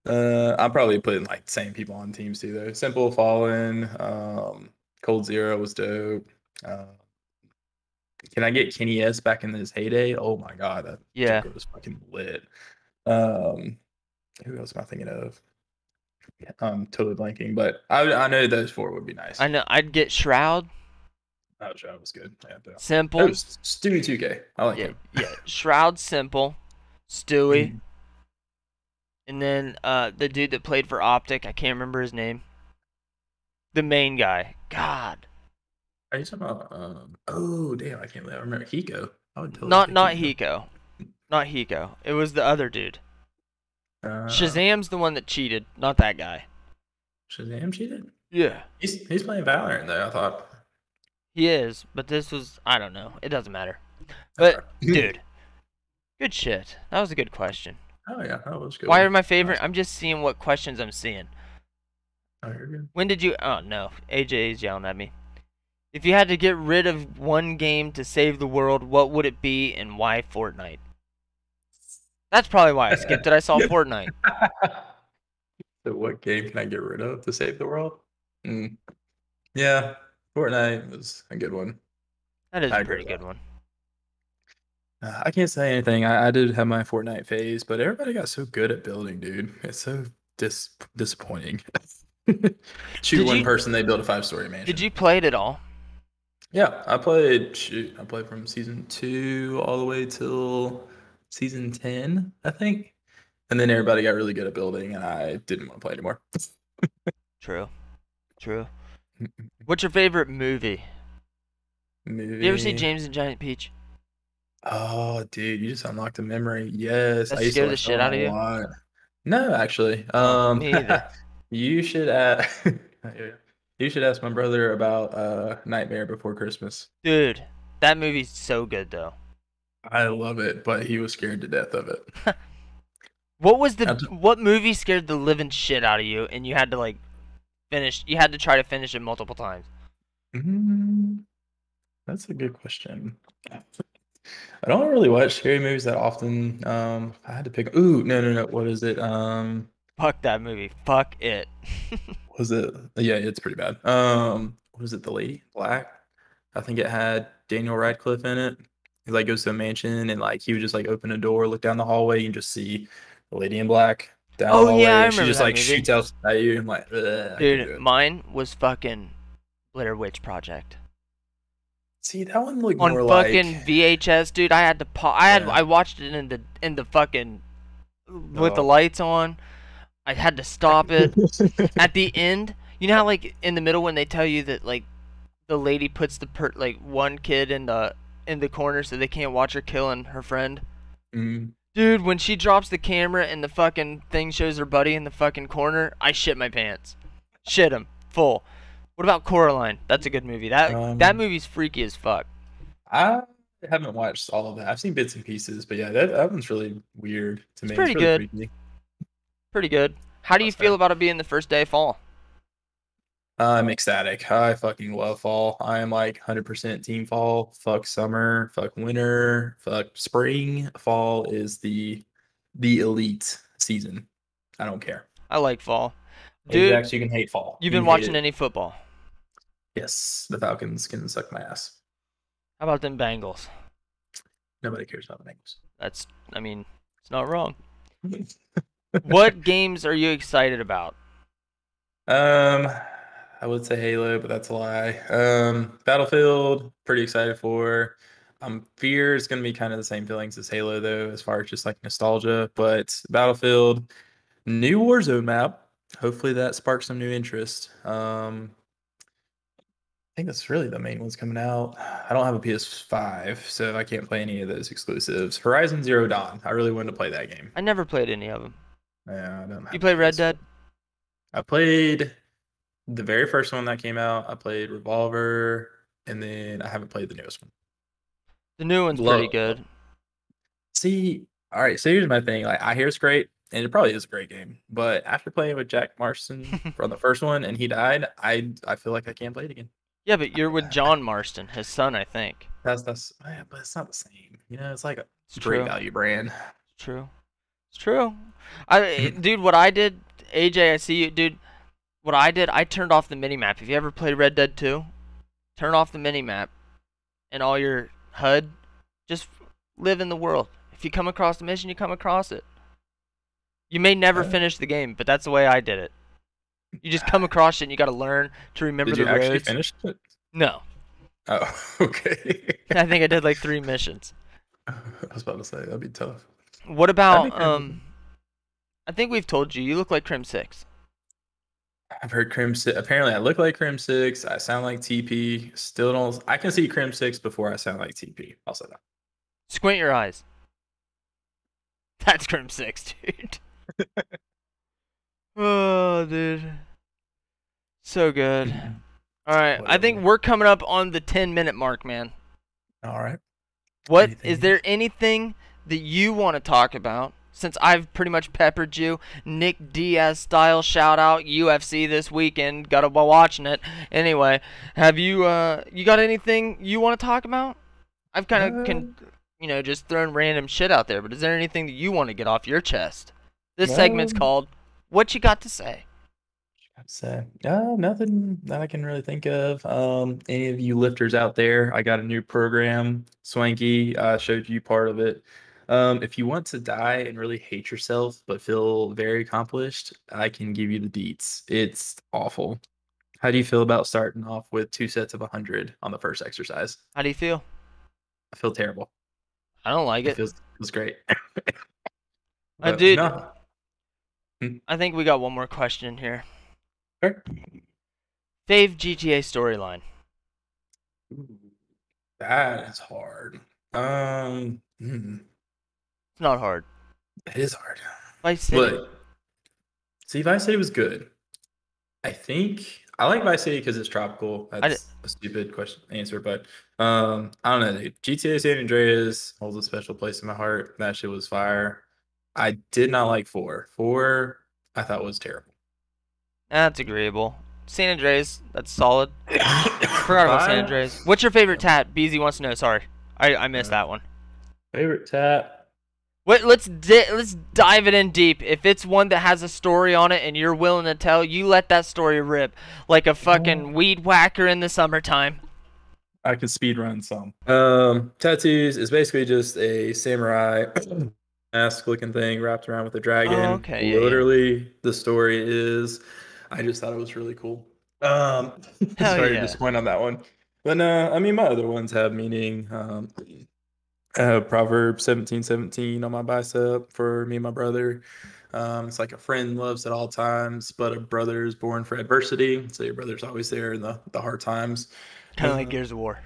I'm probably putting like same people on teams too though. Simple, Fallen, Cold Zero was dope. Uh, can I get Kenny S back in his heyday? Oh my god, that Yeah. Joker was fucking lit. Um, who else am I thinking of? I'm totally blanking, but I know those 4 would be nice. I know. I'd get Shroud. Oh, that was good. Yeah, that Simple. was Stewie 2K. I like Yeah, him. yeah. Shroud, Simple, Stewie, Mhm. and then the dude that played for Optic. I can't remember his name. The main guy. God. Are you talking about? Oh damn, I can't remember Hiko. I would totally Not pick not Hiko. Hiko. Not Hiko. It was the other dude. Uh, Shazam's the one that cheated, not that guy. Shazam cheated. Yeah. He's playing Valorant though. I thought. He is, but this was I don't know. It doesn't matter. But Okay. dude, good shit. That was a good question. Oh yeah, that was good. Why one. are my favorite? Nice. I'm just seeing what questions I'm seeing. Oh, you're good. When did you? Oh no, AJ is yelling at me. If you had to get rid of one game to save the world, what would it be and why Fortnite? That's probably why I skipped it. I saw Fortnite. So what game can I get rid of to save the world? Mm. Yeah, Fortnite was a good one. That is I a agree pretty with good that. one. I can't say anything. I did have my Fortnite phase, but everybody got so good at building, dude. It's so disappointing. Shoot Did one you person, they build a 5-story mansion. did you play it at all? Yeah, I played. Shoot, I played from season 2 all the way till season 10, I think. And then everybody got really good at building, and I didn't want to play anymore. True. True. What's your favorite movie? Movie. You ever see James and Giant Peach? Oh, dude, you just unlocked a memory. Yes, That I used to scared the watch that shit one out a of you? lot. No, actually. Oh, me either. You should ask. You should ask my brother about Nightmare Before Christmas. Dude, that movie's so good though. I love it, but he was scared to death of it. What movie scared the living shit out of you and you had to like finish you had to try to finish it multiple times? Mm, that's a good question. I don't really watch scary movies that often. I had to pick. Ooh, no. What is it? Fuck that movie. Fuck it. Was it? Yeah, it's pretty bad. What was it? The Lady in Black. I think it had Daniel Radcliffe in it. He like goes to a mansion and like he would just like open a door, look down the hallway, and just see the Lady in Black down the Oh hallway, yeah, I and she remember just that like movie. shoots out at you. I'm like, I can't do Dude, it. mine was fucking Blair Witch Project. See, that one looked On more fucking like VHS, dude, I had to yeah. I watched it in the fucking with the Oh. lights on. I had to stop it. At the end, you know how like in the middle when they tell you that like the lady puts like one kid in the corner so they can't watch her killing her friend? Mm. Dude, when she drops the camera and the fucking thing shows her buddy in the fucking corner, I shit my pants. Shit him. Full. What about Coraline? That's a good movie. That Um, movie's freaky as fuck. I haven't watched all of that. I've seen bits and pieces, but yeah, that one's really weird to It's me. It's pretty really good. freaky. Pretty good. How do you That's feel fair. about it being the first day of fall? I'm ecstatic. I fucking love fall. I am like 100% team fall. Fuck summer. Fuck winter. Fuck spring. Fall is the elite season. I don't care. I like fall. Dude, Ajax, you can hate fall. you've You been can hate watching it. any football? Yes, the Falcons can suck my ass. How about them Bengals? Nobody cares about the That's, I mean, it's not wrong. Bengals. What games are you excited about? Um, I would say Halo, but that's a lie. Battlefield, pretty excited for. Fear is gonna be kind of the same feelings as Halo though, as far as just like nostalgia. But Battlefield, new Warzone map. Hopefully that sparks some new interest. I think that's really the main ones coming out. I don't have a PS5, so I can't play any of those exclusives. Horizon Zero Dawn. I really wanted to play that game. I never played any of them. Yeah, I don't You have a play Red PS4. Dead? I played the very first one that came out. I played Revolver, and then I haven't played the newest one. The new one's pretty Love. good. See, all right. So here's my thing. Like, I hear it's great, and it probably is a great game. But after playing with Jack Marston from the first one, and he died, I feel like I can't play it again. Yeah, but you're with John Marston, his son, I think. That's yeah, but it's not the same. It's like a It's great true. value brand. It's true. It's true. Dude, what I did, AJ, I see you, dude. What I did, I turned off the mini map. Have you ever played Red Dead 2? Turn off the mini map and all your HUD. Just live in the world. If you come across the mission, you come across it. You may never Uh, finish the game, but that's the way I did it. You just come across it and you got to learn to remember Did the you actually roads. finish it? No, Oh, okay. I think I did like 3 missions. I was about to say that'd be tough. What That'd be about kind of. I think we've told you look like Crim 6. I've heard Crim Six. Apparently, I look like Crim Six. I sound like TP. Still don't. I can see Crim Six before I sound like TP. I'll say that. Squint your eyes. That's Crim 6, dude. Oh, dude. So good. All right, I think Whatever. we're coming up on the 10-minute mark, man. All right. What is Anything there else? anything that you want to talk about? Since I've pretty much peppered you, Nick Diaz style shout out UFC this weekend. Gotta be watching it. Anyway, have you got anything you want to talk about? I've kind of Uh, just thrown random shit out there, but is there anything that you want to get off your chest? This segment's no. called "What You Got to Say." I'd say nothing that I can really think of. Any of you lifters out there, I got a new program, Swanky. I showed you part of it. If you want to die and really hate yourself but feel very accomplished, I can give you the deets. It's awful. How do you feel about starting off with 2 sets of 100 on the first exercise? How do you feel? I feel terrible. I don't like It it. feels great. But Dude, no. Hmm, I think we got one more question in here. sure. Fave GTA storyline. Ooh, that is hard. It's not hard. It is hard. Vice City. But see, Vice City was good. I think I like Vice City because it's tropical. I did, That's a stupid question answer, but I don't know, dude. GTA San Andreas holds a special place in my heart. That shit was fire. I did not like four. Four, I thought was terrible. that's agreeable. San Andreas, that's solid. Forgot about San Five, Andreas. What's your favorite tat? BZ wants to know. Sorry, I missed uh, that one. favorite tap. Wait, let's dive it in deep. If it's one that has a story on it and you're willing to tell, you let that story rip like a Uh, fucking weed whacker in the summertime. I can speed run some. Tattoos is basically just a samurai mask looking thing wrapped around with a Oh, dragon. okay, yeah, yeah. Literally, the story is I just thought it was really cool. Hell Sorry to yeah. disappoint on that one. But I mean my other ones have meaning. I have Proverbs 17:17 on my bicep for me and my brother. It's like a friend loves at all times, but a brother is born for adversity. So your brother's always there in the hard times. Kind of like Gears of War.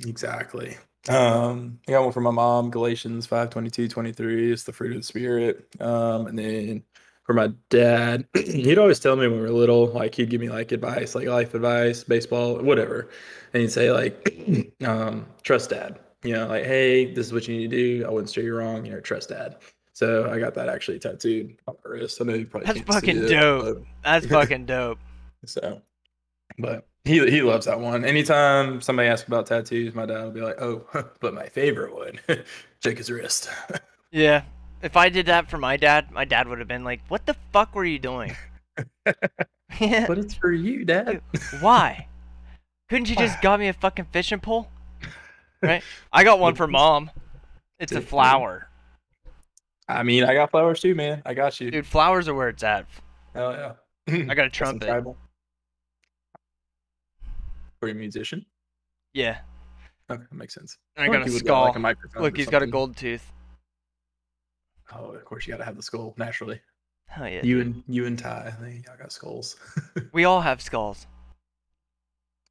Exactly. I got one for my mom, Galatians 5:22-23. It's the fruit of the spirit. And then for my dad, he'd always tell me when we were little, like he'd give me like advice, like life advice, baseball, whatever. And he'd say like, trust dad. Like, hey, this is what you need to do. I wouldn't steer you wrong, trust dad. So I got that actually tattooed on my wrist. I know you probably That's can't see fucking it, dope. but That's fucking dope. so but he loves that one. Anytime somebody asks about tattoos, my dad will be like, "Oh, but my favorite one, check his wrist." Yeah. If I did that for my dad would have been like, "What the fuck were you doing?" But it's for you, Dad. Why? Couldn't you just got me a fucking fishing pole? Right? I got one for mom. It's a flower. I mean, I got flowers too, man. I got you. Dude, flowers are where it's at. Hell yeah. I got a Got some trumpet. tribal. For a musician? Yeah. Okay, that makes sense. And I got a You would skull. like a microphone Look, or he's got a something. gold tooth. Oh, of course you gotta have the skull naturally. Hell yeah. You and Ty, y'all got skulls. We all have skulls.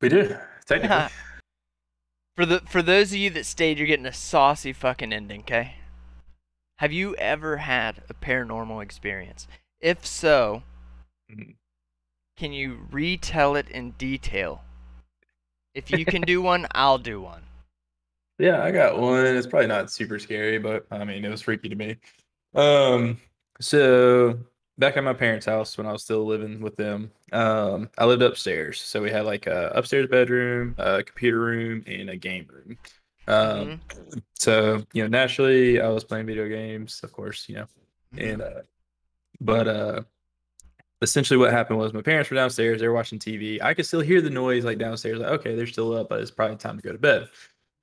We do, technically. For those of you that stayed, you're getting a saucy fucking ending, okay? Have you ever had a paranormal experience? If so, can you retell it in detail? If you can do one, I'll do one. Yeah, I got one. It's probably not super scary, but I mean, it was freaky to me. So back at my parents' house when I was still living with them, I lived upstairs. So we had like a upstairs bedroom, a computer room, and a game room. So naturally, I was playing video games, of course, and but essentially what happened was my parents were downstairs, they were watching TV. I could still hear the noise like downstairs, like, okay, they're still up, but it's probably time to go to bed.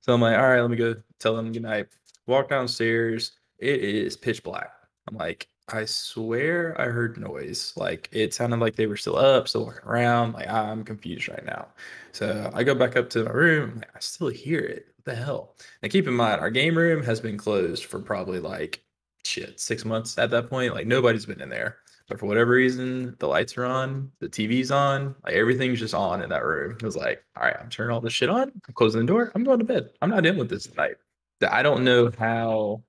So I'm like, all right, let me go tell them good night. Walk downstairs. It is pitch black. I'm like, I swear I heard noise. Like it sounded like they were still up, still walking around. Like I'm confused right now. So I go back up to my room. I'm like, I still hear it. What the hell? Now keep in mind, our game room has been closed for probably like 6 months at that point. Like nobody's been in there. But for whatever reason, the lights are on, the TV's on, like everything's just on in that room. It was like, all right, I'm turning all this shit on. I'm closing the door. I'm going to bed. I'm not in with this tonight. I don't know how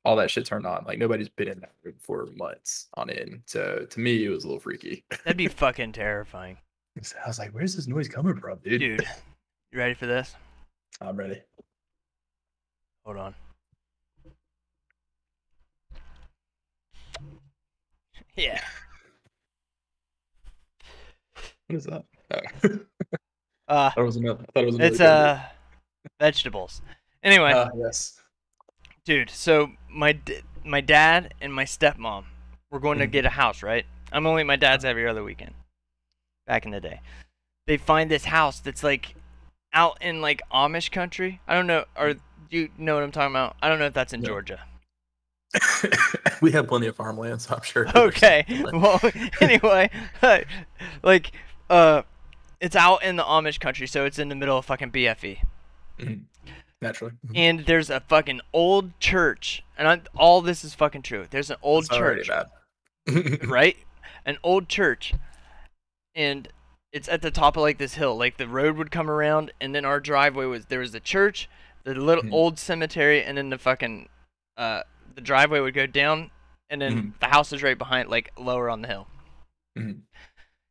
all that shit turned on. Like nobody's been in that room for months on end. So to me, it was a little freaky. That'd be fucking terrifying. I was like, where's this noise coming from, dude? Dude, you ready for this? I'm ready. Hold on. Yeah. What is that? Oh. I thought it was another it's vegetables. Anyway. Yes. Dude, so my dad and my stepmom were going to get a house, right? I'm only at my dad's every other weekend. Back in the day. They find this house that's like out in like Amish country. I don't know, or do you know what I'm talking about? I don't know if that's in Georgia. We have plenty of farmland, so I'm sure. Okay. Well, anyway, like, it's out in the Amish country, so it's in the middle of fucking BFE. Naturally. And there's a fucking old church, and all this is fucking true. There's an old church, right? An old church, and it's at the top of like this hill. Like the road would come around, and then our driveway there was the church, the little old cemetery, and then the fucking the driveway would go down, and then the house is right behind, like lower on the hill.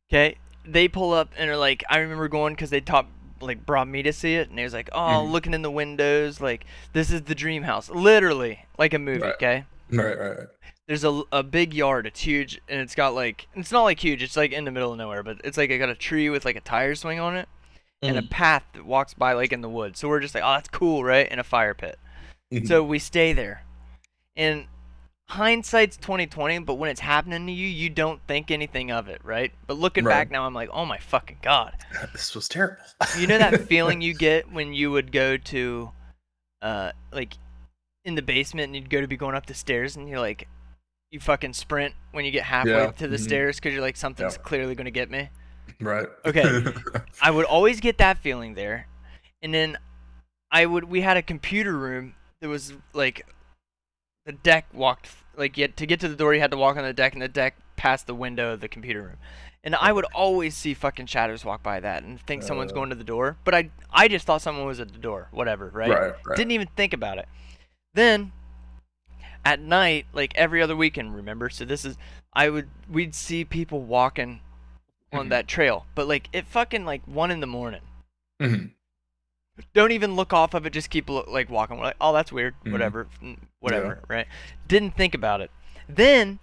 Okay, they pull up and are like, I remember going because they brought me to see it, and they was like, oh, looking in the windows, like this is the dream house, literally like a movie. Okay. Right. There's a big yard. It's huge, and it's got like, it's not like huge. It's like in the middle of nowhere, but it's like it got a tree with like a tire swing on it, and a path that walks by like in the woods. So we're just like, oh, that's cool, right? And a fire pit. So we stay there. And hindsight's 20/20, but when it's happening to you, you don't think anything of it, right? But looking back now, I'm like, oh my fucking god, this was terrible. You know that feeling you get when you would go to, like, in the basement and you'd go to be going up the stairs and you're like, you fucking sprint when you get halfway to the stairs because you're like, something's clearly gonna get me. Right. Okay. I would always get that feeling there, and then we had a computer room that was like, the deck walked, like, to get to the door you had to walk on the deck, and the deck passed the window of the computer room. And I would always see fucking shadows walk by that and think someone's going to the door. But I just thought someone was at the door. Whatever, right? Right. Didn't even think about it. Then, at night, like every other weekend, remember? So this is, we'd see people walking on that trail. But like, it fucking like 1 in the morning. Mm-hmm. Don't even look off of it. Just keep like walking. We're like, oh, that's weird. Whatever, right? Didn't think about it. Then,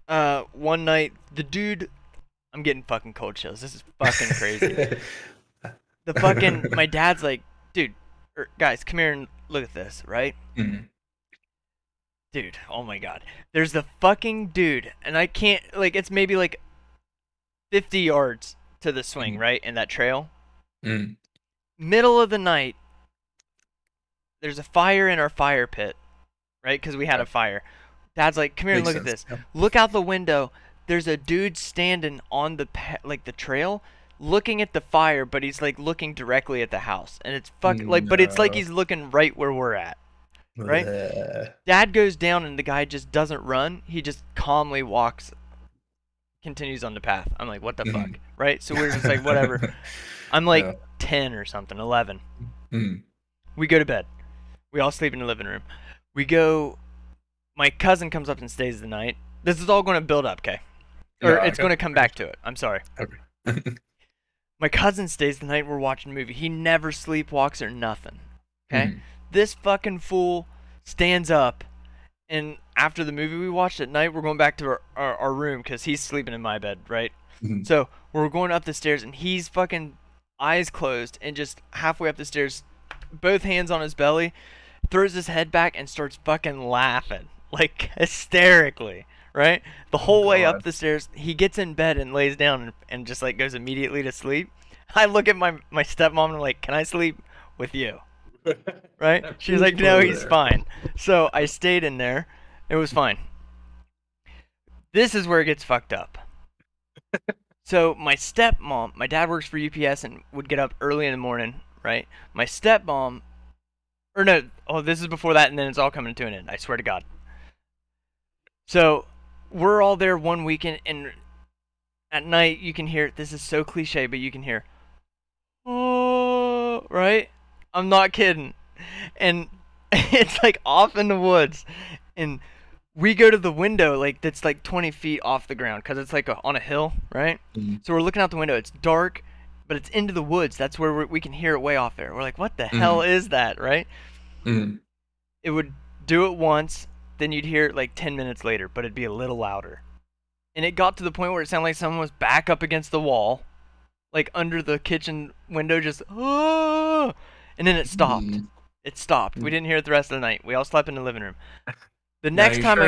one night, the dude, I'm getting fucking cold chills. This is fucking crazy. My dad's like, dude, guys, come here and look at this, right? Mm-hmm. Dude, oh my god. There's the fucking dude, and I can't, like, it's maybe like 50 yards to the swing, right? In that trail. Mm-hmm. Middle of the night, there's a fire in our fire pit, right? Because we had a fire. Dad's like, come here and look at this. Look out the window. There's a dude standing on the trail, looking at the fire, but he's like looking directly at the house, and it's fucking like, but it's like he's looking right where we're at, right? Dad goes down, and the guy just doesn't run. He just calmly walks, continues on the path. I'm like, what the fuck, right? So we're just like, whatever. I'm like 10 or something, 11. We go to bed. We all sleep in the living room. We go. My cousin comes up and stays the night. This is all going to build up, okay? Or it's going to come back to it. I'm sorry. Okay. My cousin stays the night. We're watching a movie. He never sleepwalks or nothing. Okay? This fucking fool stands up, and after the movie we watched at night, we're going back to our room because he's sleeping in my bed, right? So we're going up the stairs, and he's fucking eyes closed and just halfway up the stairs, both hands on his belly, throws his head back and starts fucking laughing, like hysterically. Right? The whole way up the stairs, he gets in bed and lays down and just like goes immediately to sleep. I look at my stepmom and I'm like, can I sleep with you? Right? She's like, no, he's fine. So I stayed in there. It was fine. This is where it gets fucked up. So my stepmom, my dad works for UPS and would get up early in the morning, right? My stepmom, or no, this is before that, and then it's all coming to an end. I swear to God. So we're all there one weekend, and at night you can hear, this is so cliche, but you can hear, oh, right? I'm not kidding. And it's like off in the woods, and we go to the window, like that's like 20 feet off the ground, because it's like on a hill, right? So we're looking out the window. It's dark, but it's into the woods. That's where we can hear it way off there. We're like, what the hell is that, right? It would do it once, then you'd hear it like 10 minutes later, but it'd be a little louder. And it got to the point where it sounded like someone was back up against the wall, like under the kitchen window, just, oh, and then it stopped. It stopped. We didn't hear it the rest of the night. We all slept in the living room. The next time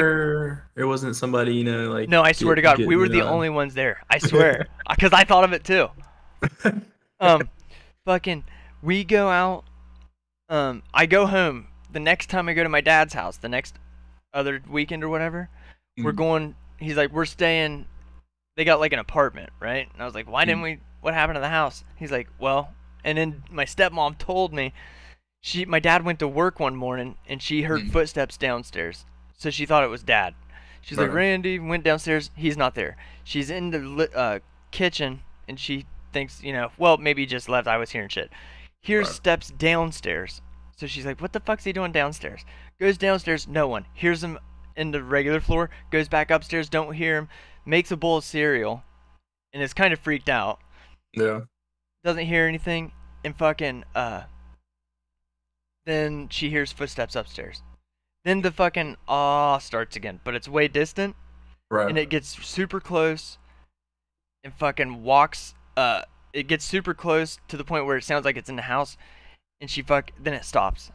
it wasn't somebody, you know, like. No, I swear to God, we were the only ones there. I swear. Because I thought of it too. Fucking, we go out. I go home. The next time I go to my dad's house, the next other weekend or whatever, we're going, he's like, we're staying, they got like an apartment, right? And I was like, why didn't we, what happened to the house? He's like, well, and then my stepmom told me, my dad went to work one morning and she heard footsteps downstairs. So she thought it was Dad. She's like, Randy went downstairs, he's not there. She's in the kitchen and she thinks, you know, well, maybe he just left, I was hearing shit. Hears steps downstairs. So she's like, what the fuck's he doing downstairs? Goes downstairs, no one. Hears him in the regular floor, goes back upstairs, don't hear him, makes a bowl of cereal, and is kind of freaked out. Yeah. Doesn't hear anything, and fucking, then she hears footsteps upstairs. Then the fucking starts again, but it's way distant. Right. And it gets super close, and fucking walks, it gets super close to the point where it sounds like it's in the house, and then it stops.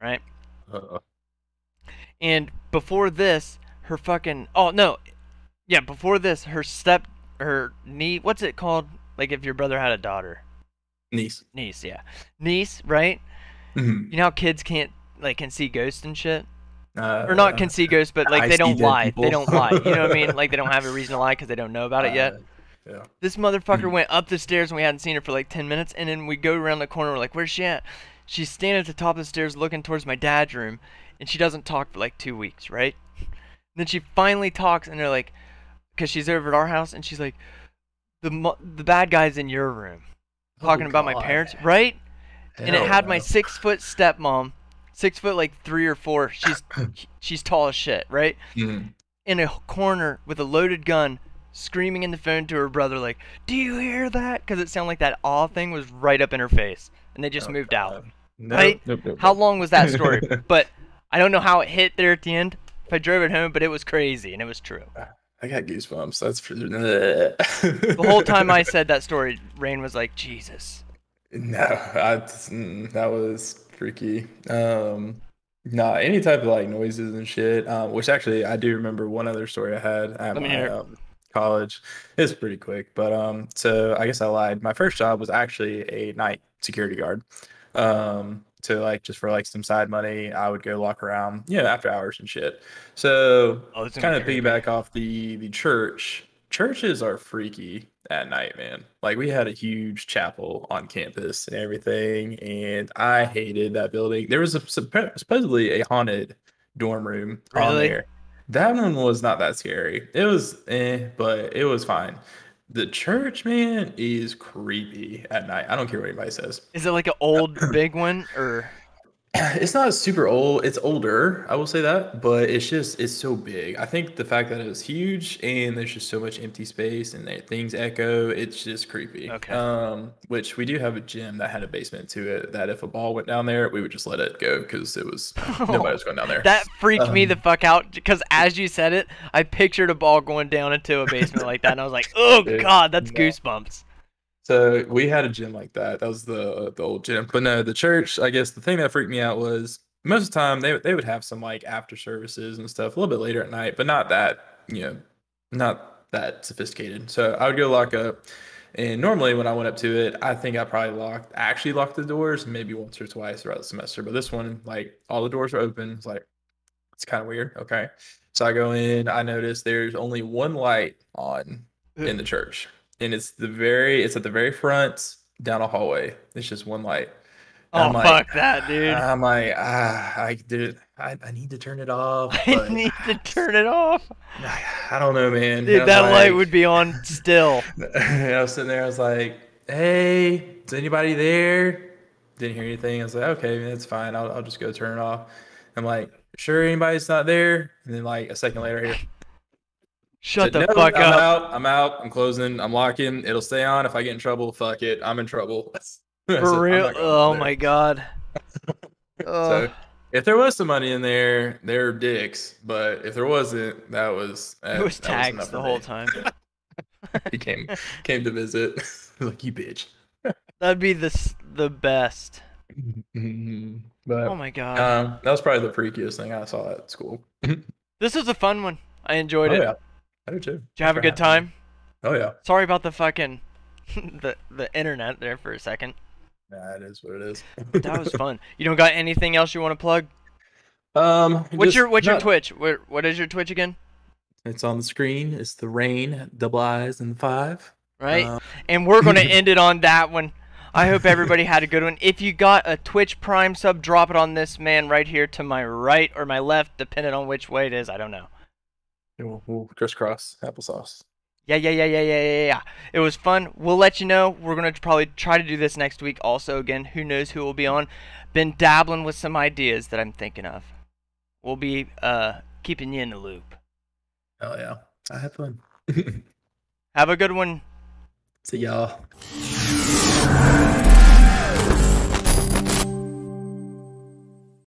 Right? And before this, her fucking, before this, her niece, what's it called? Like if your brother had a daughter. Niece, yeah. Niece, right? You know how kids can see ghosts and shit? Or not can see ghosts, but like they don't lie. They don't lie. You know what I mean? Like they don't have a reason to lie because they don't know about it yet. Yeah. This motherfucker went up the stairs and we hadn't seen her for like 10 minutes, and then we go around the corner, we're like, where's she at? She's standing at the top of the stairs looking towards my dad's room, and she doesn't talk for like 2 weeks, right? And then she finally talks, and they're like, because she's over at our house, and she's like, the bad guys in your room. Talking about my God. parents, right? And it Hell had my no. 6-foot stepmom, 6 foot like 3 or 4. She's tall as shit, right? Mm. In a corner with a loaded gun, screaming in the phone to her brother, like, "Do you hear that?" Because it sounded like that awe thing was right up in her face, and they just Oh, moved God. out. Nope, Right? nope, nope, How nope. long was that story? But I don't know how it hit there at the end. If I drove it home, but it was crazy and it was true. I got goosebumps. That's for The whole time I said that story, Rain was like, "Jesus." No, that was freaky. Nah, any type of like noises and shit. Which actually I do remember one other story I had at Let me my hear it. college. It's pretty quick, but so I guess I lied. My first job was actually a night security guard. So like just for like some side money, I would go walk around, after hours and shit. So Oh, this is gonna kind be of creepy. piggyback off the church. Churches are freaky at night, man. Like we had a huge chapel on campus and everything, and I hated that building. There was supposedly a haunted dorm room on Really? there. That one was not that scary. It was but it was fine. The church, man, is creepy at night. I don't care what anybody says. Is it like an old big one or? It's not super old. It's older, I will say that, but it's so big. I think the fact that it was huge and there's just so much empty space and things echo, it's just creepy. Okay. Which we do have a gym that had a basement to it that if a ball went down there, we would just let it go because it was nobody was going down there. That freaked me the Um, fuck out because as you said it, I pictured a ball going down into a basement like that, and I was like, "Oh it- God, that's no. goosebumps." So we had a gym like that. That was the old gym. But no, the church, I guess the thing that freaked me out was most of the time they would have some like after services and stuff a little bit later at night, but not that sophisticated. So I would go lock up. And normally when I went up to it, I think I probably actually locked the doors maybe once or twice throughout the semester. But this one, like all the doors are open. It's like it's kind of weird. Okay. So I go in, I notice there's only one light on Ugh. in the church. And it's at the very front down a hallway. It's just one light. And Oh fuck that, dude! I need to turn it off, I but need to turn it off, I don't know, man. And I dude. was That light like, would be on still. I was sitting there, I was like, hey, is anybody there? Didn't hear anything. I was like, okay, man, it's fine. I'll just go turn it off. I'm like, sure anybody's not there? And then like a second later, I hear, Shut said, the no, fuck I'm up. out. I'm out. I'm closing. I'm locking. It'll stay on. If I get in trouble, fuck it. I'm in trouble. I For said, I'm real? not going Oh over my there. God. So Oh, if there was some money in there, they're dicks. But if there wasn't, it was that was tags enough the for whole me. time. He came to visit. Like you bitch. That'd be the best. Oh But my God. that was probably the freakiest thing I saw at school. This was a fun one. I enjoyed Oh it. yeah, I do too. Did you Thanks have a for good having me. time? Oh yeah, Sorry about the fucking the internet there for a second. nah, it is what it is. But that was fun. You don't got anything else you want to plug? What's Just your not. Twitch? What is your Twitch again? It's on the screen. It's the rain, double eyes, and 5. Right? Um, And we're gonna end it on that one. I hope everybody had a good one. If you got a Twitch Prime sub, drop it on this man right here to my right or my left, depending on which way it is. I don't know. we'll crisscross applesauce. Yeah. It was fun. We'll let you know. We're gonna probably try to do this next week. Also, again, who knows who will be on. Been dabbling with some ideas that I'm thinking of. We'll be keeping you in the loop. Hell yeah, I had fun. Have a good one. See y'all.